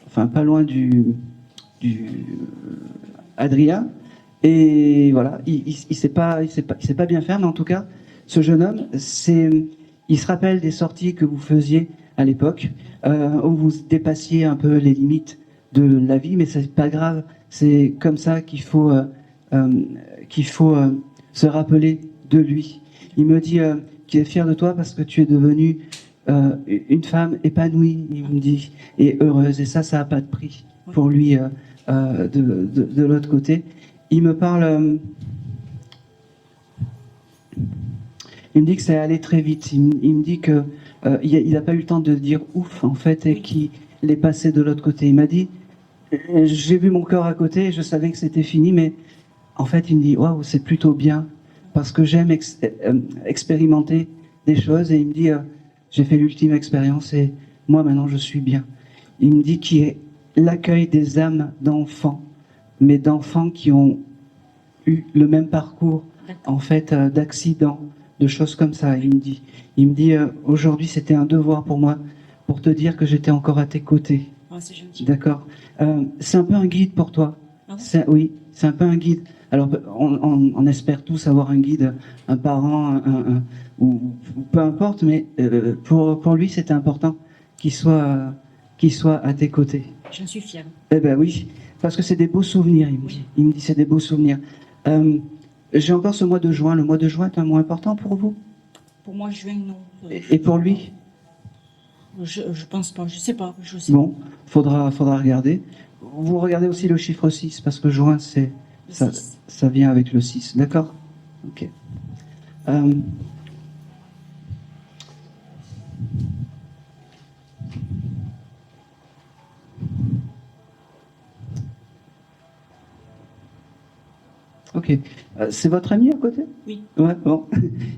enfin pas loin du Adrien. Et voilà, il sait pas bien faire, mais en tout cas, ce jeune homme, il se rappelle des sorties que vous faisiez à l'époque, où vous dépassiez un peu les limites de la vie, mais c'est pas grave. C'est comme ça qu'il faut se rappeler de lui. Il me dit qu'il est fier de toi parce que tu es devenue une femme épanouie, il me dit, et heureuse. Et ça a pas de prix pour lui de l'autre côté. Il me parle. Il me dit que ça allait très vite. Il me dit que il n'a pas eu le temps de dire ouf en fait et qu'il est passé de l'autre côté. Il m'a dit j'ai vu mon corps à côté, je savais que c'était fini, mais en fait il me dit waouh c'est plutôt bien parce que j'aime expérimenter des choses et il me dit j'ai fait l'ultime expérience et moi maintenant je suis bien. Il me dit qu'il est l'accueil des âmes d'enfants, mais d'enfants qui ont eu le même parcours en fait d'accidents, de choses comme ça. Il me dit aujourd'hui c'était un devoir pour moi pour te dire que j'étais encore à tes côtés. Ah, c'est gentil. D'accord. C'est un peu un guide pour toi. Ah bon? Oui, c'est un peu un guide. Alors on espère tous avoir un guide, un parent, ou peu importe, mais pour lui c'était important qu'il soit à tes côtés. J'en suis fière. Eh ben oui, parce que c'est des beaux souvenirs, il me dit. Il me dit c'est des beaux souvenirs. J'ai encore ce mois de juin. Le mois de juin est un mois important pour vous? Pour moi, juin, non. Et pour lui? Je pense pas, je sais pas. Je sais Bon, faudra regarder. Vous regardez aussi le chiffre 6, parce que juin, pas. ça vient avec le 6, d'accord? Ok. Ok. Ok. C'est votre ami à côté? Oui. Ouais, bon.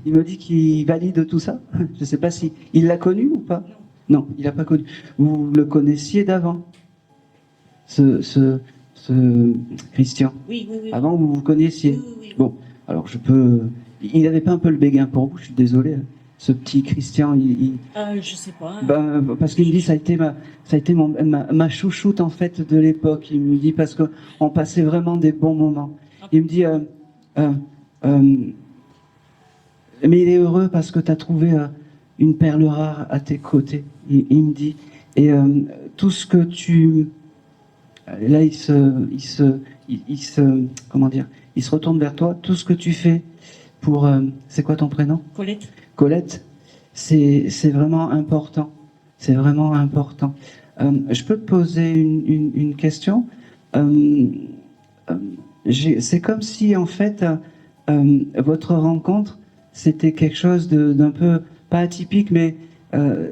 Il me dit qu'il valide tout ça. Je ne sais pas si... Il l'a connu ou pas? Non, il l'a pas connu. Vous le connaissiez d'avant, ce Christian? Oui, oui, oui. Avant, vous vous connaissiez? Oui, oui, oui. Bon, alors je peux... Il n'avait pas un peu le béguin pour vous, je suis désolé. Hein. Ce petit Christian, Je sais pas. ben, parce qu'il me dit ça a été ma chouchoute en fait de l'époque. Il me dit parce que on passait vraiment des bons moments. Il me dit mais il est heureux parce que tu as trouvé une perle rare à tes côtés. Il me dit et tout ce que tu là il se comment dire, il se retourne vers toi. Tout ce que tu fais pour c'est quoi ton prénom? Colette. Colette, c'est vraiment important. C'est vraiment important. Je peux te poser une question. C'est comme si, en fait, votre rencontre, c'était quelque chose d'un peu, pas atypique, mais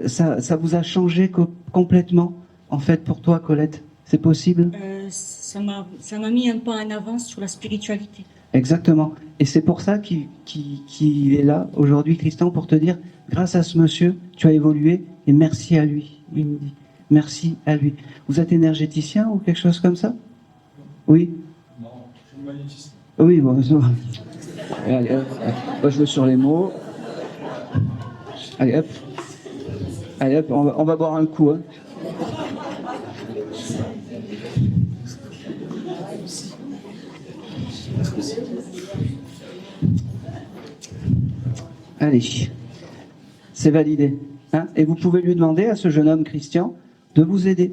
ça vous a changé complètement, en fait, pour toi, Colette. C'est possible? Ça m'a mis un pas en avance sur la spiritualité. Exactement. Et c'est pour ça qu'il est là aujourd'hui, Christian, pour te dire, grâce à ce monsieur, tu as évolué et merci à lui. Il me dit, merci à lui. Vous êtes énergéticien ou quelque chose comme ça? Oui? Non, je suis magnétiste. Oui, bon. Allez, hop, je joue sur les mots. Allez, hop. Allez, hop, on va boire un coup. Hein. Allez, c'est validé. Hein, et vous pouvez lui demander à ce jeune homme Christian de vous aider.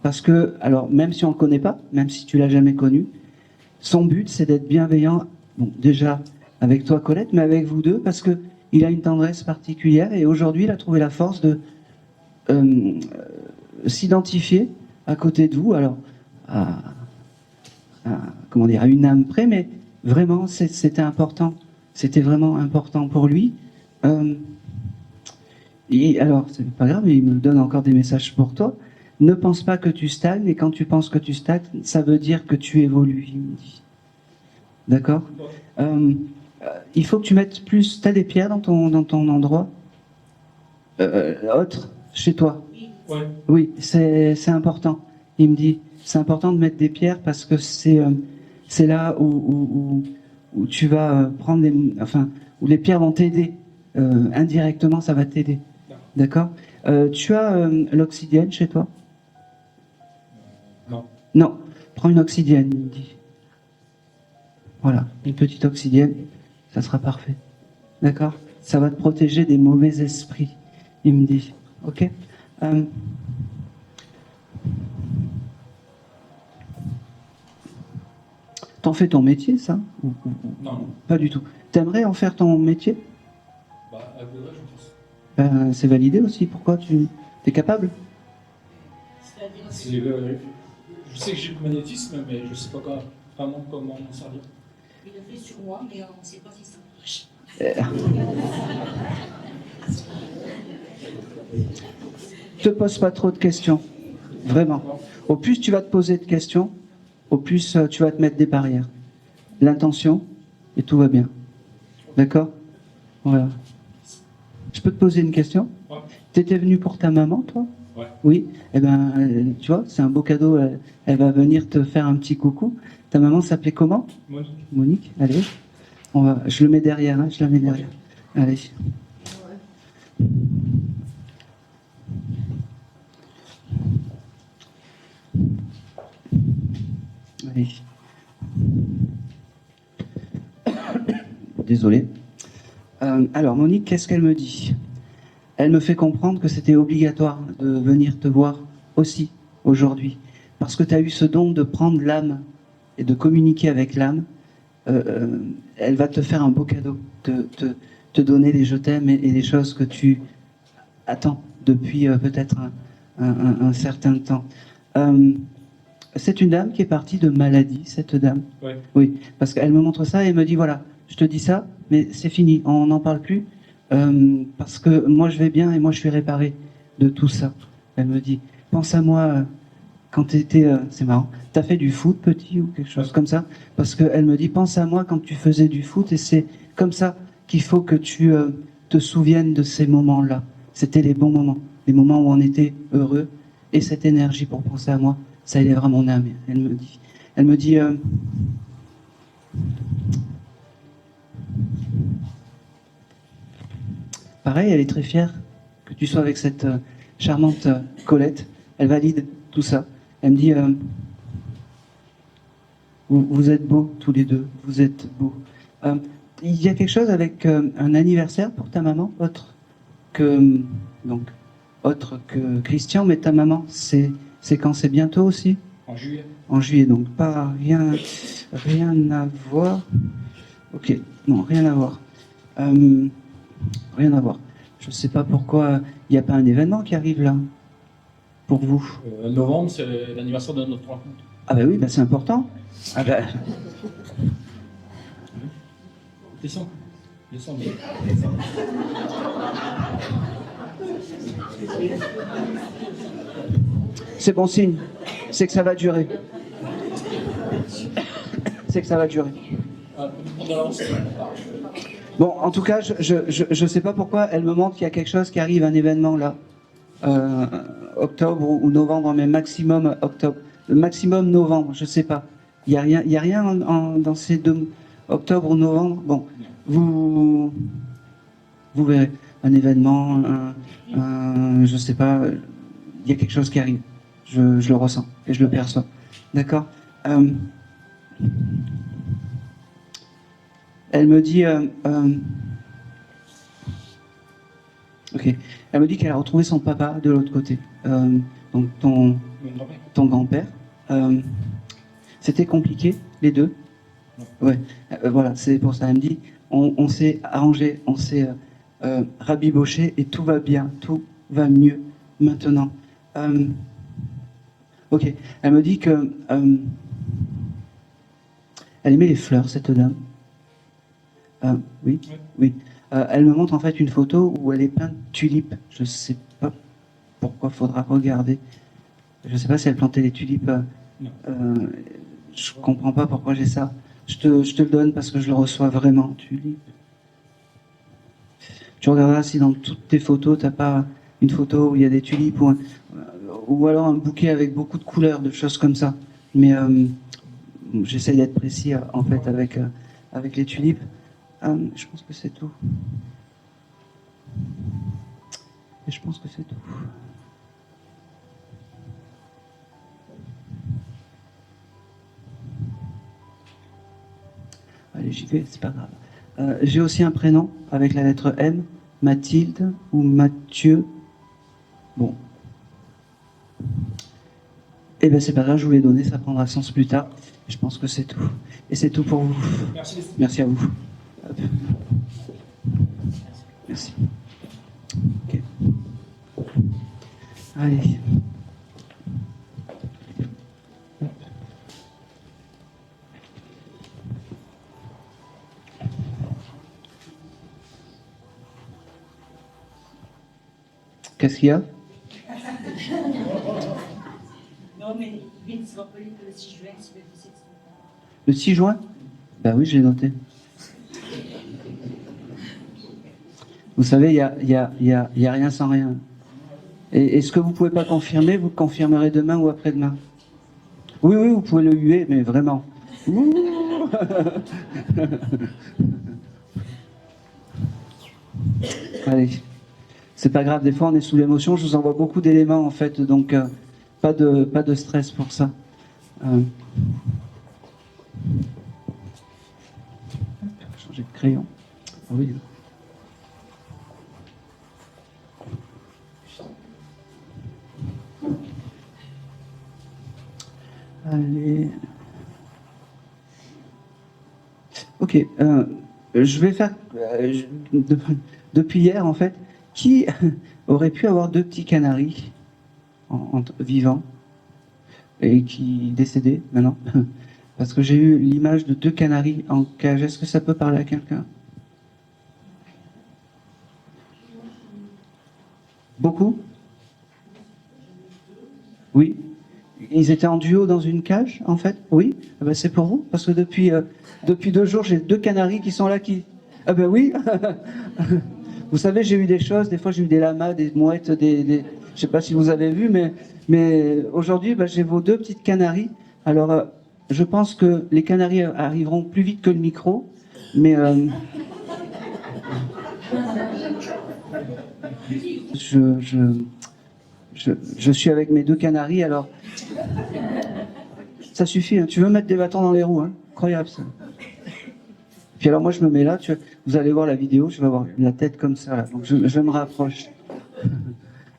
Parce que, alors, même si on ne le connaît pas, même si tu l'as jamais connu, son but, c'est d'être bienveillant, bon, déjà avec toi, Colette, mais avec vous deux, parce qu'il a une tendresse particulière et aujourd'hui, il a trouvé la force de s'identifier à côté de vous, alors, comment dire, à une âme près, mais vraiment, c'était important. C'était vraiment important pour lui. Et alors, c'est pas grave, il me donne encore des messages pour toi. Ne pense pas que tu stagnes, et quand tu penses que tu stagnes, ça veut dire que tu évolues, il me dit. D'accord? Il faut que tu mettes plus... T'as des pierres dans ton endroit autre, chez toi? Ouais. Oui, c'est important. Il me dit, c'est important de mettre des pierres parce que c'est là où tu vas prendre où les pierres vont t'aider. Indirectement, ça va t'aider. D'accord? Tu as l'oxydienne chez toi? Non. Non. Prends une oxydienne, il me dit. Voilà, une petite oxydienne, ça sera parfait. D'accord? Ça va te protéger des mauvais esprits, il me dit. Ok? T'en fais ton métier, ça? Non. Pas du tout. T'aimerais en faire ton métier? Bah, à Godré, je pense. C'est validé aussi. Pourquoi tu es capable? Je sais que j'ai le magnétisme, mais je ne sais pas vraiment comment m'en servir. Il a fait sur moi, mais on ne sait pas si ça marche. Te pose pas trop de questions. Vraiment. Au plus tu vas te poser de questions, au plus tu vas te mettre des barrières. L'intention, et tout va bien. D'accord? Voilà. Je peux te poser une question? Ouais. T'étais venu pour ta maman, toi? Ouais. Oui. Eh ben, tu vois, c'est un beau cadeau. Elle va venir te faire un petit coucou. Ta maman s'appelait comment? Monique. Monique, allez. Je le mets derrière, hein, je la mets derrière. Allez. Allez. Désolé. Alors, Monique, qu'est-ce qu'elle me dit? Elle me fait comprendre que c'était obligatoire de venir te voir aussi aujourd'hui. Parce que tu as eu ce don de prendre l'âme et de communiquer avec l'âme. Elle va te faire un beau cadeau, te donner les je t'aime et les choses que tu attends depuis peut-être un certain temps. C'est une dame qui est partie de maladie, cette dame. Ouais. Oui, parce qu'elle me montre ça et elle me dit, voilà, je te dis ça, mais c'est fini, on n'en parle plus, parce que moi je vais bien et moi je suis réparée de tout ça. Elle me dit, pense à moi quand tu étais, c'est marrant, tu as fait du foot petit ou quelque chose comme ça? Parce qu'elle me dit, pense à moi quand tu faisais du foot, et c'est comme ça qu'il faut que tu te souviennes de ces moments-là. C'était les bons moments, les moments où on était heureux, et cette énergie pour penser à moi, ça élèvera mon âme. Elle me dit, pareil, elle est très fière que tu sois avec cette charmante Colette. Elle valide tout ça. Elle me dit, vous êtes beaux tous les deux, vous êtes beaux. Il y a quelque chose avec un anniversaire pour ta maman, donc, autre que Christian, mais ta maman, c'est quand? C'est bientôt aussi? En juillet. En juillet, donc pas rien à voir. Ok, non, rien à voir. Rien à voir. Je ne sais pas pourquoi il n'y a pas un événement qui arrive là, pour vous. Novembre, c'est l'anniversaire de notre rencontre. Ah ben oui, ben c'est important. Ah ben... Descends. Descends. C'est bon signe, c'est que ça va durer. C'est que ça va durer. On avance. Bon, en tout cas, je sais pas pourquoi elle me montre qu'il y a quelque chose qui arrive, un événement là, octobre ou novembre, mais maximum octobre, maximum novembre, je sais pas. Il y a rien dans ces deux, octobre ou novembre. Bon, vous verrez un événement, je sais pas. Il y a quelque chose qui arrive. Je le ressens et je le perçois. D'accord. Elle me dit, ok. Elle me dit qu'elle a retrouvé son papa de l'autre côté, donc ton grand-père. C'était compliqué les deux. Ouais. Voilà, c'est pour ça. Elle me dit, on s'est arrangé, on s'est rabiboché et tout va bien, tout va mieux maintenant. Ok. Elle me dit que elle aimait les fleurs, cette dame. Oui, oui. Elle me montre en fait une photo où elle est pleine de tulipes. Je sais pas pourquoi, faudra regarder. Je sais pas si elle plantait des tulipes. Je comprends pas pourquoi j'ai ça. Je te le donne parce que je le reçois vraiment, tulipes. Tu regarderas si dans toutes tes photos, t'as pas une photo où il y a des tulipes ou alors un bouquet avec beaucoup de couleurs, de choses comme ça. Mais j'essaie d'être précis en fait avec les tulipes. Je pense que c'est tout. Et je pense que c'est tout. Allez, j'y vais, c'est pas grave. J'ai aussi un prénom avec la lettre M, Mathilde ou Mathieu. Bon. Eh bien, c'est pas grave, je vous l'ai donné, ça prendra sens plus tard. Et je pense que c'est tout. Et c'est tout pour vous. Merci. Merci à vous. Hop. Merci. Ok. Allez. Hop. Qu'est-ce qu'il y a? Non, mais vite se rappeler que le 6 juin, c'est le 17 septembre. Le 6 juin? Ben oui, je l'ai noté. Vous savez, il y a rien sans rien. Et ce que vous ne pouvez pas confirmer, vous le confirmerez demain ou après-demain. Oui, oui, vous pouvez le huer, mais vraiment. Allez. C'est pas grave, des fois on est sous l'émotion, je vous envoie beaucoup d'éléments en fait, donc pas de stress pour ça. Changer de crayon. Ah oui. Allez. Ok. Je vais faire depuis hier en fait. Qui aurait pu avoir deux petits canaris vivants et qui décédaient maintenant? Parce que j'ai eu l'image de deux canaris en cage. Est-ce que ça peut parler à quelqu'un? Beaucoup? Oui. Ils étaient en duo dans une cage, en fait. Oui, ah ben c'est pour vous, parce que depuis 2 jours, j'ai 2 canaris qui sont là qui. Ah ben oui. Vous savez, j'ai eu des choses. Des fois, j'ai eu des lamas, des mouettes, je sais pas si vous avez vu, mais aujourd'hui, ben, j'ai vos 2 petites canaries. Alors, je pense que les canaris arriveront plus vite que le micro, mais je suis avec mes 2 canaris, alors ça suffit, hein. Tu veux mettre des bâtons dans les roues, hein. Incroyable ça. Puis alors moi je me mets là, vous allez voir la vidéo, je vais avoir la tête comme ça, là. Donc je me rapproche.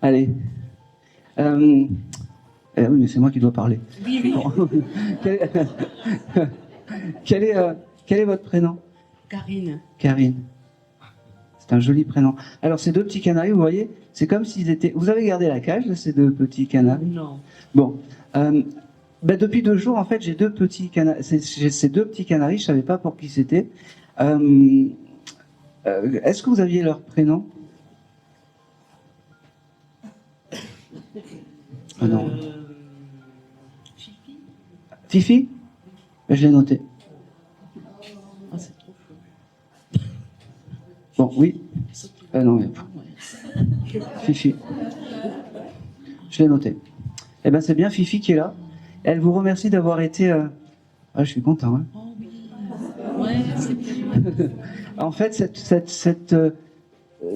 Allez. Oui, mais c'est moi qui dois parler. Oui, oui. Bon. Quel est votre prénom? Karine. Karine. C'est un joli prénom. Alors ces 2 petits canaris, vous voyez, c'est comme s'ils étaient... Vous avez gardé la cage de ces 2 petits canaris? Non. Bon. Depuis 2 jours, en fait, j'ai 2 petits canaris. J'ai ces 2 petits canaris, je savais pas pour qui c'était. Est-ce que vous aviez leur prénom? Ah non. Fifi. Fifi? Ben, je l'ai noté. Ah, c'est trop fou. Bon, oui. Non, mais... Fifi. Je l'ai noté. Eh ben, c'est bien Fifi qui est là. Elle vous remercie d'avoir été... Ah, je suis content. Hein. Oh oui. Ouais, c'était... En fait,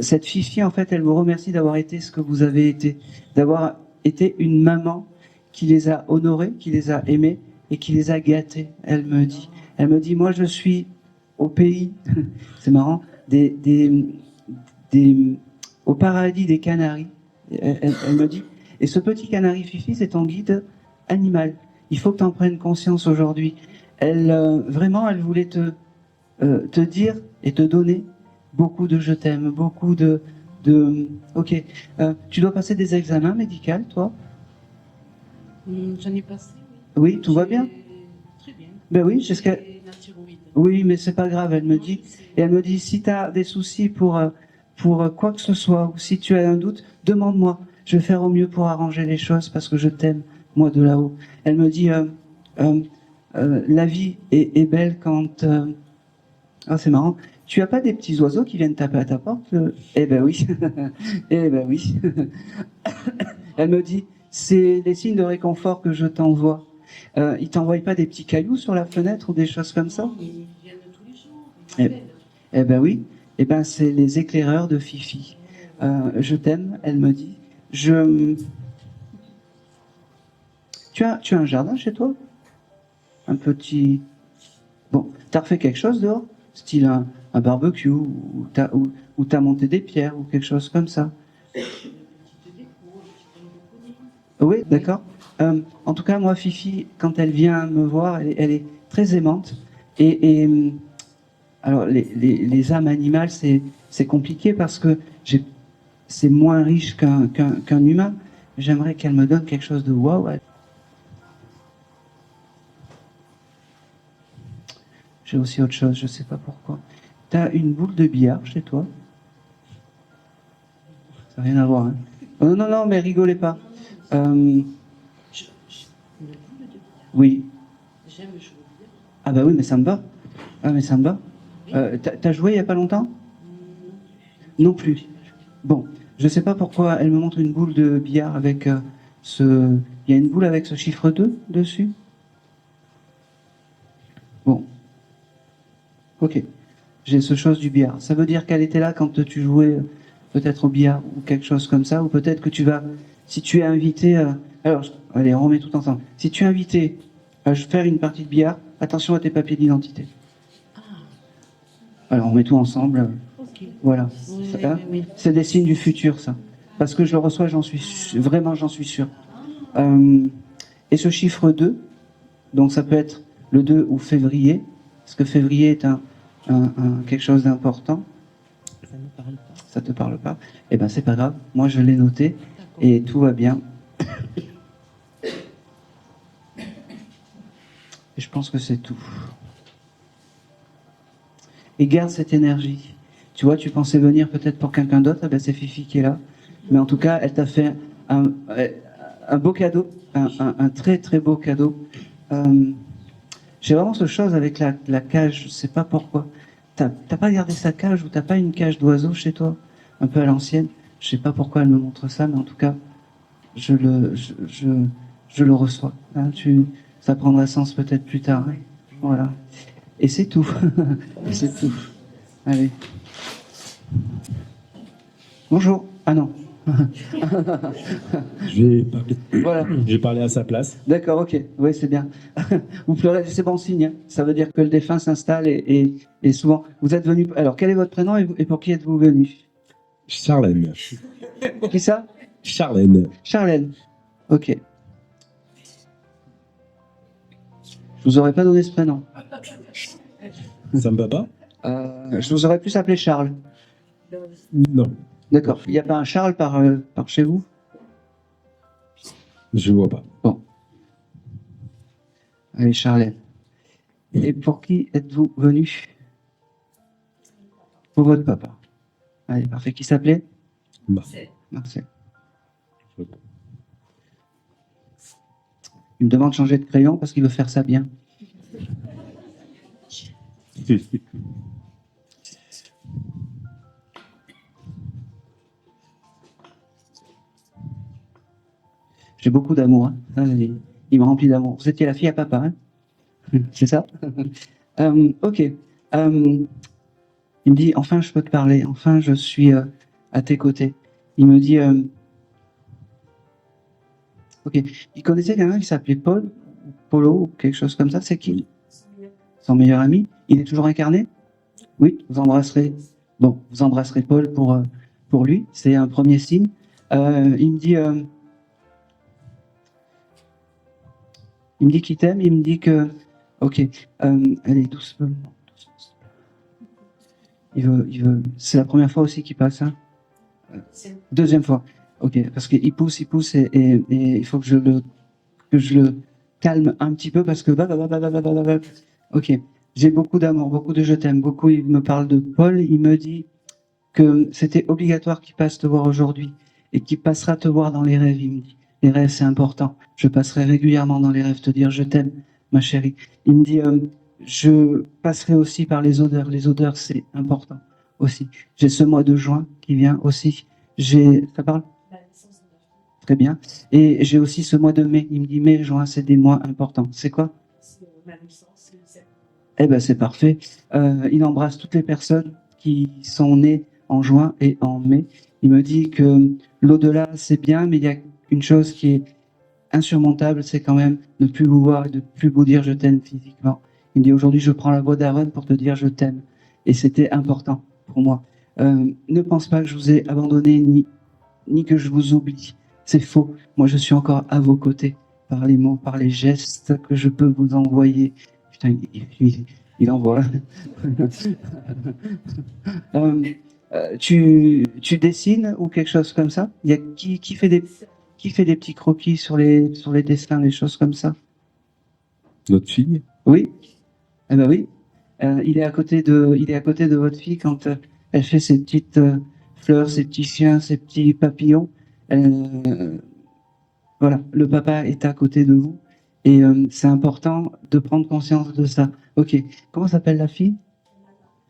cette Fifi, en fait, elle vous remercie d'avoir été ce que vous avez été. D'avoir été une maman qui les a honorés, qui les a aimés et qui les a gâtés, elle me dit. Elle me dit, moi, je suis au pays, c'est marrant, au paradis des canaris. Elle me dit, et ce petit canari Fifi, c'est ton guide animal. Il faut que tu en prennes conscience aujourd'hui. Vraiment, elle voulait te dire et te donner beaucoup de je t'aime, beaucoup de ok. Tu dois passer des examens médicaux, toi? J'en ai passé, Oui, tout va bien? Très bien. Ben oui, c'est ce qu'elle... La thyroïde. Oui, mais c'est pas grave, elle me dit. Et elle me dit, si tu as des soucis pour quoi que ce soit, ou si tu as un doute, demande-moi. Je vais faire au mieux pour arranger les choses parce que je t'aime, moi de là-haut. Elle me dit, la vie est belle quand... Ah, c'est marrant. Tu as pas des petits oiseaux qui viennent taper à ta porte? Eh ben oui. Eh ben oui. Elle me dit, c'est des signes de réconfort que je t'envoie. Ils t'envoient pas des petits cailloux sur la fenêtre ou des choses comme ça? Ils viennent tous les jours. Eh ben oui. Eh ben c'est les éclaireurs de Fifi. Je t'aime, elle me dit. Tu as un jardin chez toi? Un petit... Bon, t'as refait quelque chose dehors? Style un barbecue, ou t'as monté des pierres, ou quelque chose comme ça? Oui, d'accord. En tout cas, moi, Fifi, quand elle vient me voir, elle est très aimante. Et alors, les âmes animales, c'est compliqué parce que c'est moins riche qu'un humain. J'aimerais qu'elle me donne quelque chose de waouh. J'ai aussi autre chose, je sais pas pourquoi. T'as une boule de billard chez toi? Ça n'a rien à voir, hein. Oh, non, mais rigolez pas. Oui. J'aime jouer au billard. Ah bah oui, mais ça me va. Ah, mais ça me va. T'as joué il y a pas longtemps? Non plus. Bon, je sais pas pourquoi elle me montre une boule de billard avec il y a une boule avec ce chiffre 2 dessus. Bon. Ok, j'ai ce chose du billard. Ça veut dire qu'elle était là quand tu jouais peut-être au billard ou quelque chose comme ça, ou peut-être que si tu es invité, alors, allez, on remet tout ensemble. Si tu es invité à faire une partie de billard, attention à tes papiers d'identité. Alors, on met tout ensemble. Ok. Voilà. Oui, Hein, oui. c'est des signes du futur, ça. Parce que je le reçois, j'en suis sûr. Et ce chiffre 2, donc ça peut être le 2 ou février, parce que février est quelque chose d'important. Ça ne me parle pas. Ça te parle pas? Eh ben c'est pas grave. Moi je l'ai noté et tout va bien. Et je pense que c'est tout. Et garde cette énergie. Tu vois, tu pensais venir peut-être pour quelqu'un d'autre, eh ben c'est Fifi qui est là. Mais en tout cas, elle t'a fait un beau cadeau, un très très beau cadeau. J'ai vraiment ce chose avec la cage, je sais pas pourquoi. T'as pas gardé sa cage ou t'as pas une cage d'oiseau chez toi, un peu à l'ancienne. Je sais pas pourquoi elle me montre ça, mais en tout cas, je le reçois. Hein, ça prendra sens peut-être plus tard. Hein. Voilà. Et c'est tout. C'est tout. Allez. Bonjour. Ah non. Voilà. Je vais parler à sa place. D'accord, ok. Oui, c'est bien. Vous pleurez, c'est bon signe. Hein. Ça veut dire que le défunt s'installe et souvent. Vous êtes venu. Alors, quel est votre prénom et pour qui êtes-vous venu? Charlène. Qui ça? Charlène. Charlène. Ok. Je vous aurais pas donné ce prénom. Ça me va pas? Je vous aurais plus appelé Charles. Non. D'accord. Il n'y a pas un Charles par chez vous? Je vois pas. Bon. Allez, Charlène. Et pour qui êtes-vous venu? Pour votre papa. Allez, parfait. Qui s'appelait? Marcel. Marcel. Il me demande de changer de crayon parce qu'il veut faire ça bien. J'ai beaucoup d'amour. Hein. Il me remplit d'amour. Vous étiez la fille à papa, hein? C'est ça? Ok. Il me dit, enfin, je peux te parler. Enfin, je suis à tes côtés. Il me dit, ok. Il connaissait quelqu'un qui s'appelait Paul, Polo, ou quelque chose comme ça. C'est qui? Son meilleur ami. Il est toujours incarné? Oui, vous embrasserez. Bon, vous embrasserez Paul pour lui. C'est un premier signe. Il me dit. Il me dit qu'il t'aime, il me dit que... Ok, allez, doucement. Il veut... C'est la première fois aussi qu'il passe, hein? Deuxième fois. Ok, parce qu'il pousse et il faut que je le calme un petit peu parce que... Ok, j'ai beaucoup d'amour, beaucoup de je t'aime, beaucoup. Il me parle de Paul, il me dit que c'était obligatoire qu'il passe te voir aujourd'hui et qu'il passera te voir dans les rêves, il me dit. Les rêves, c'est important. Je passerai régulièrement dans les rêves te dire je t'aime, ma chérie. Il me dit, je passerai aussi par les odeurs. Les odeurs, c'est important aussi. J'ai ce mois de juin qui vient aussi. Ça parle? Très bien. Et j'ai aussi ce mois de mai. Il me dit mai, juin, c'est des mois importants. C'est quoi? Eh ben, c'est parfait. Il embrasse toutes les personnes qui sont nées en juin et en mai. Il me dit que l'au-delà, c'est bien, mais il y a une chose qui est insurmontable, c'est quand même de plus vous voir et de plus vous dire je t'aime physiquement. Il me dit aujourd'hui je prends la voix d'Aaron pour te dire je t'aime. Et c'était important pour moi. Ne pense pas que je vous ai abandonné ni que je vous oublie. C'est faux. Moi je suis encore à vos côtés par les mots, par les gestes que je peux vous envoyer. Putain, il envoie. Tu dessines ou quelque chose comme ça? Il y a qui fait des petits croquis sur les dessins, des choses comme ça? Notre fille? Oui. Eh ben oui. Il est à côté de votre fille quand elle fait ses petites fleurs, ses petits chiens, ses petits papillons. Voilà, le papa est à côté de vous et c'est important de prendre conscience de ça. Ok. Comment s'appelle la fille?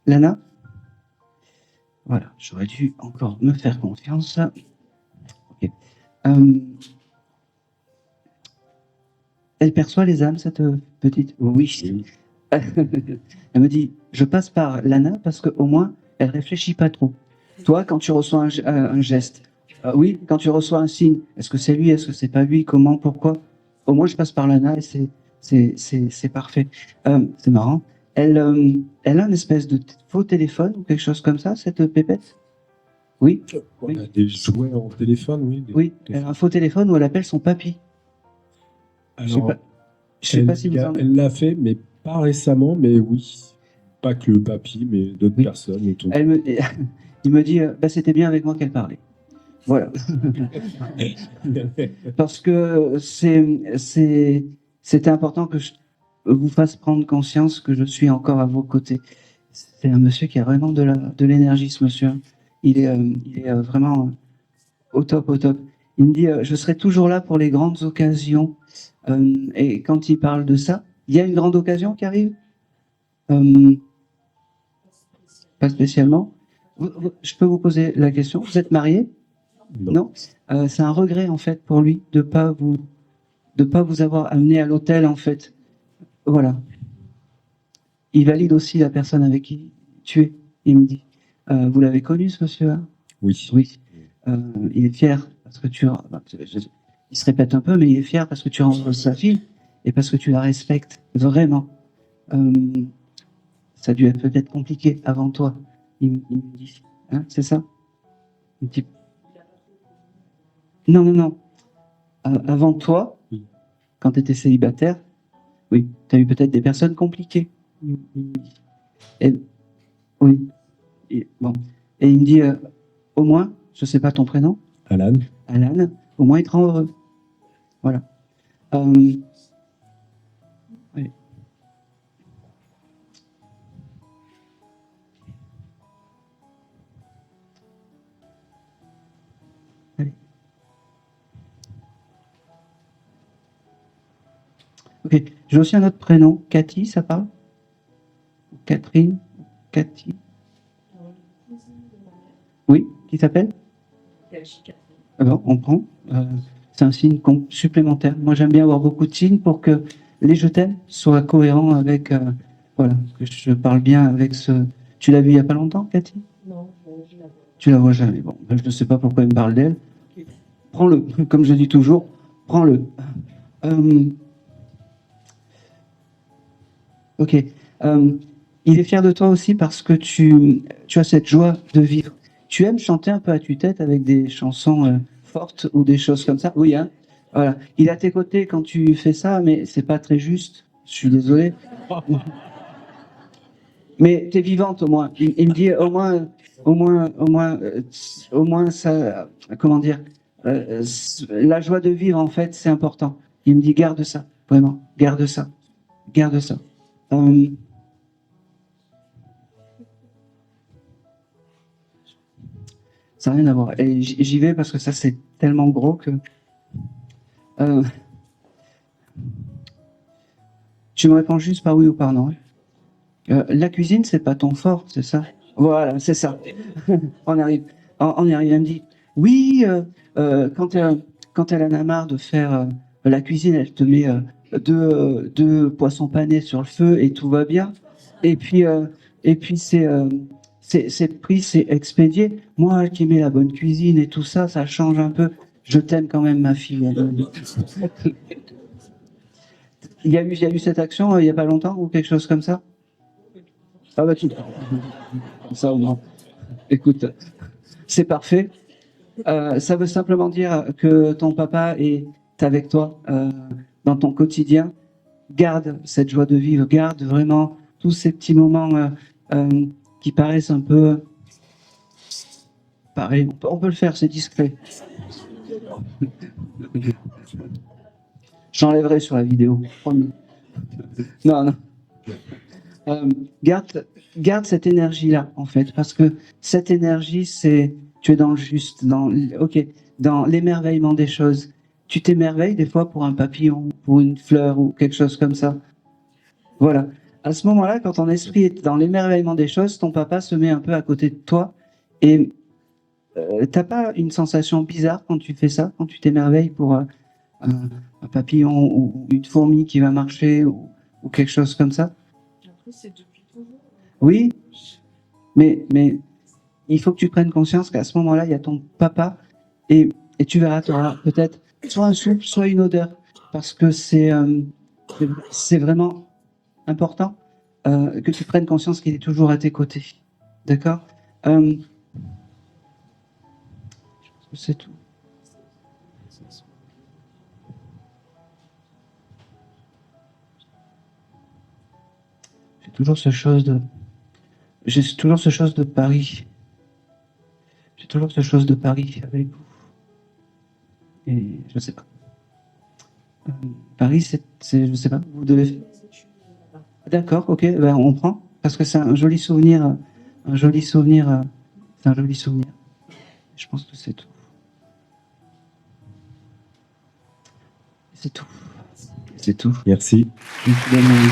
Lana? Voilà, j'aurais dû encore me faire confiance. Ok. Elle perçoit les âmes, cette petite? Oui. Elle me dit, je passe par Lana parce qu'au moins, elle réfléchit pas trop. Toi, quand tu reçois un geste, oui, quand tu reçois un signe, est-ce que c'est lui, est-ce que c'est pas lui, comment, pourquoi? Au moins, je passe par Lana et c'est parfait. C'est marrant. Elle a une espèce de faux téléphone ou quelque chose comme ça, cette pépette? Oui. On a des jouets en téléphone, oui. Oui, elle a un faux téléphone où elle appelle son papy. Alors, je sais pas si vous en... Elle l'a fait, mais pas récemment, mais oui. Pas que le papy, mais d'autres personnes autour. Il me dit, c'était bien avec moi qu'elle parlait. Voilà. Parce que c'était important que je vous fasse prendre conscience que je suis encore à vos côtés. C'est un monsieur qui a vraiment de l'énergie, ce monsieur. Il est vraiment au top, au top. Il me dit, je serai toujours là pour les grandes occasions. Et quand il parle de ça, il y a une grande occasion qui arrive? Pas spécialement. Je peux vous poser la question, vous êtes marié? Non. C'est un regret en fait pour lui de pas vous avoir amené à l'hôtel en fait. Voilà. Il valide aussi la personne avec qui tu es. Il me dit, vous l'avez connu ce monsieur-là? Oui. Oui. Il est fier parce que il se répète un peu, mais il est fier parce que tu rentres sa fille et parce que tu la respectes vraiment. Ça a dû être peut-être compliqué avant toi. Il me dit, hein, c'est ça? Un petit... Non. Avant toi, Oui. quand tu étais célibataire, oui, tu as eu peut-être des personnes compliquées. Il me dit. Et, oui. Bon. Et il me dit, au moins, je sais pas ton prénom, Alan. Alan, au moins il te rend heureux. Voilà. Oui. Allez. Ok. J'ai aussi un autre prénom. Cathy, ça parle? Catherine? Cathy? Oui, qui s'appelle? Alors, on prend. C'est un signe supplémentaire. Moi, j'aime bien avoir beaucoup de signes pour que les je t'aime soient cohérents avec. Voilà, que je parle bien avec ce. Tu l'as vu il n'y a pas longtemps, Cathy? Non, je la vois. Tu la vois jamais. Bon, ben, je ne sais pas pourquoi il me parle d'elle. Prends-le, comme je dis toujours, prends-le. Ok. Il est fier de toi aussi parce que tu as cette joie de vivre. Tu aimes chanter un peu à tue-tête avec des chansons fortes ou des choses comme ça? Oui, hein? Voilà. Il est à tes côtés quand tu fais ça, mais c'est pas très juste. Je suis désolé. Mais t'es vivante au moins. Il me dit au moins ça. Comment dire? La joie de vivre en fait, c'est important. Il me dit garde ça, vraiment, garde ça, garde ça. Ça n'a rien à voir. Et j'y vais parce que ça, c'est tellement gros que... Tu me réponds juste par oui ou par non. La cuisine, c'est pas ton fort, c'est ça? Voilà, c'est ça. On arrive. On y arrive. Elle me dit, oui, quand elle en a marre de faire la cuisine, elle te met deux poissons panés sur le feu et tout va bien. Et puis c'est pris, c'est expédié. Moi qui mets la bonne cuisine et tout ça, ça change un peu. Je t'aime quand même, ma fille. Il y a eu cette action il n'y a pas longtemps ou quelque chose comme ça? Ah bah tout. Comme ça au moins. Écoute, c'est parfait. Ça veut simplement dire que ton papa est avec toi dans ton quotidien. Garde cette joie de vivre, garde vraiment tous ces petits moments qui paraissent un peu... Pareil, on peut le faire, c'est discret. J'enlèverai sur la vidéo, promis. Non. Garde cette énergie-là, en fait, parce que cette énergie, c'est... Tu es dans le juste, dans l'émerveillement des choses. Tu t'émerveilles des fois pour un papillon, pour une fleur ou quelque chose comme ça. Voilà. À ce moment-là, quand ton esprit est dans l'émerveillement des choses, ton papa se met un peu à côté de toi et t'as pas une sensation bizarre quand tu fais ça, quand tu t'émerveilles pour un papillon ou une fourmi qui va marcher ou quelque chose comme ça? Après, c'est depuis toujours. Oui, mais il faut que tu prennes conscience qu'à ce moment-là, il y a ton papa et tu verras, tu auras peut-être soit un souffle, soit une odeur, parce que c'est vraiment important que tu prennes conscience qu'il est toujours à tes côtés. D'accord? Je pense que c'est tout. J'ai toujours ce chose de Paris. J'ai toujours ce chose de Paris avec vous. Et je sais pas. Paris, c'est, je sais pas, vous devez... D'accord, ok, ben on prend, parce que c'est un joli souvenir, c'est un joli souvenir. Je pense que c'est tout. C'est tout. C'est tout. Merci. Je me suis donné-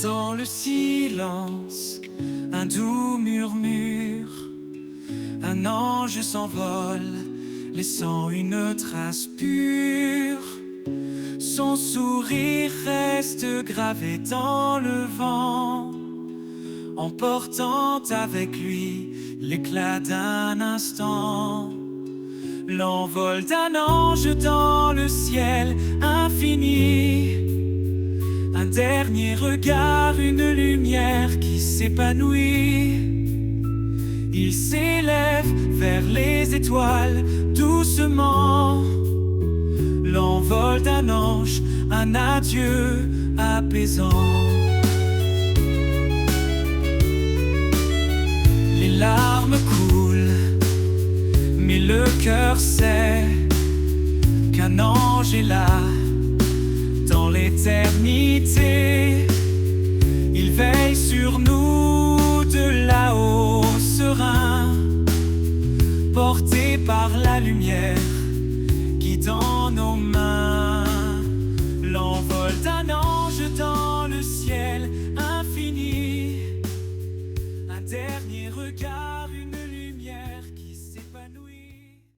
Dans le silence, un doux murmure, un ange s'envole, laissant une trace pure. Son sourire reste gravé dans le vent, emportant avec lui l'éclat d'un instant. L'envol d'un ange dans le ciel infini. Un dernier regard, une lumière qui s'épanouit. Il s'élève vers les étoiles doucement. L'envol d'un ange, un adieu apaisant. Les larmes coulent, mais le cœur sait qu'un ange est là dans l'éternité.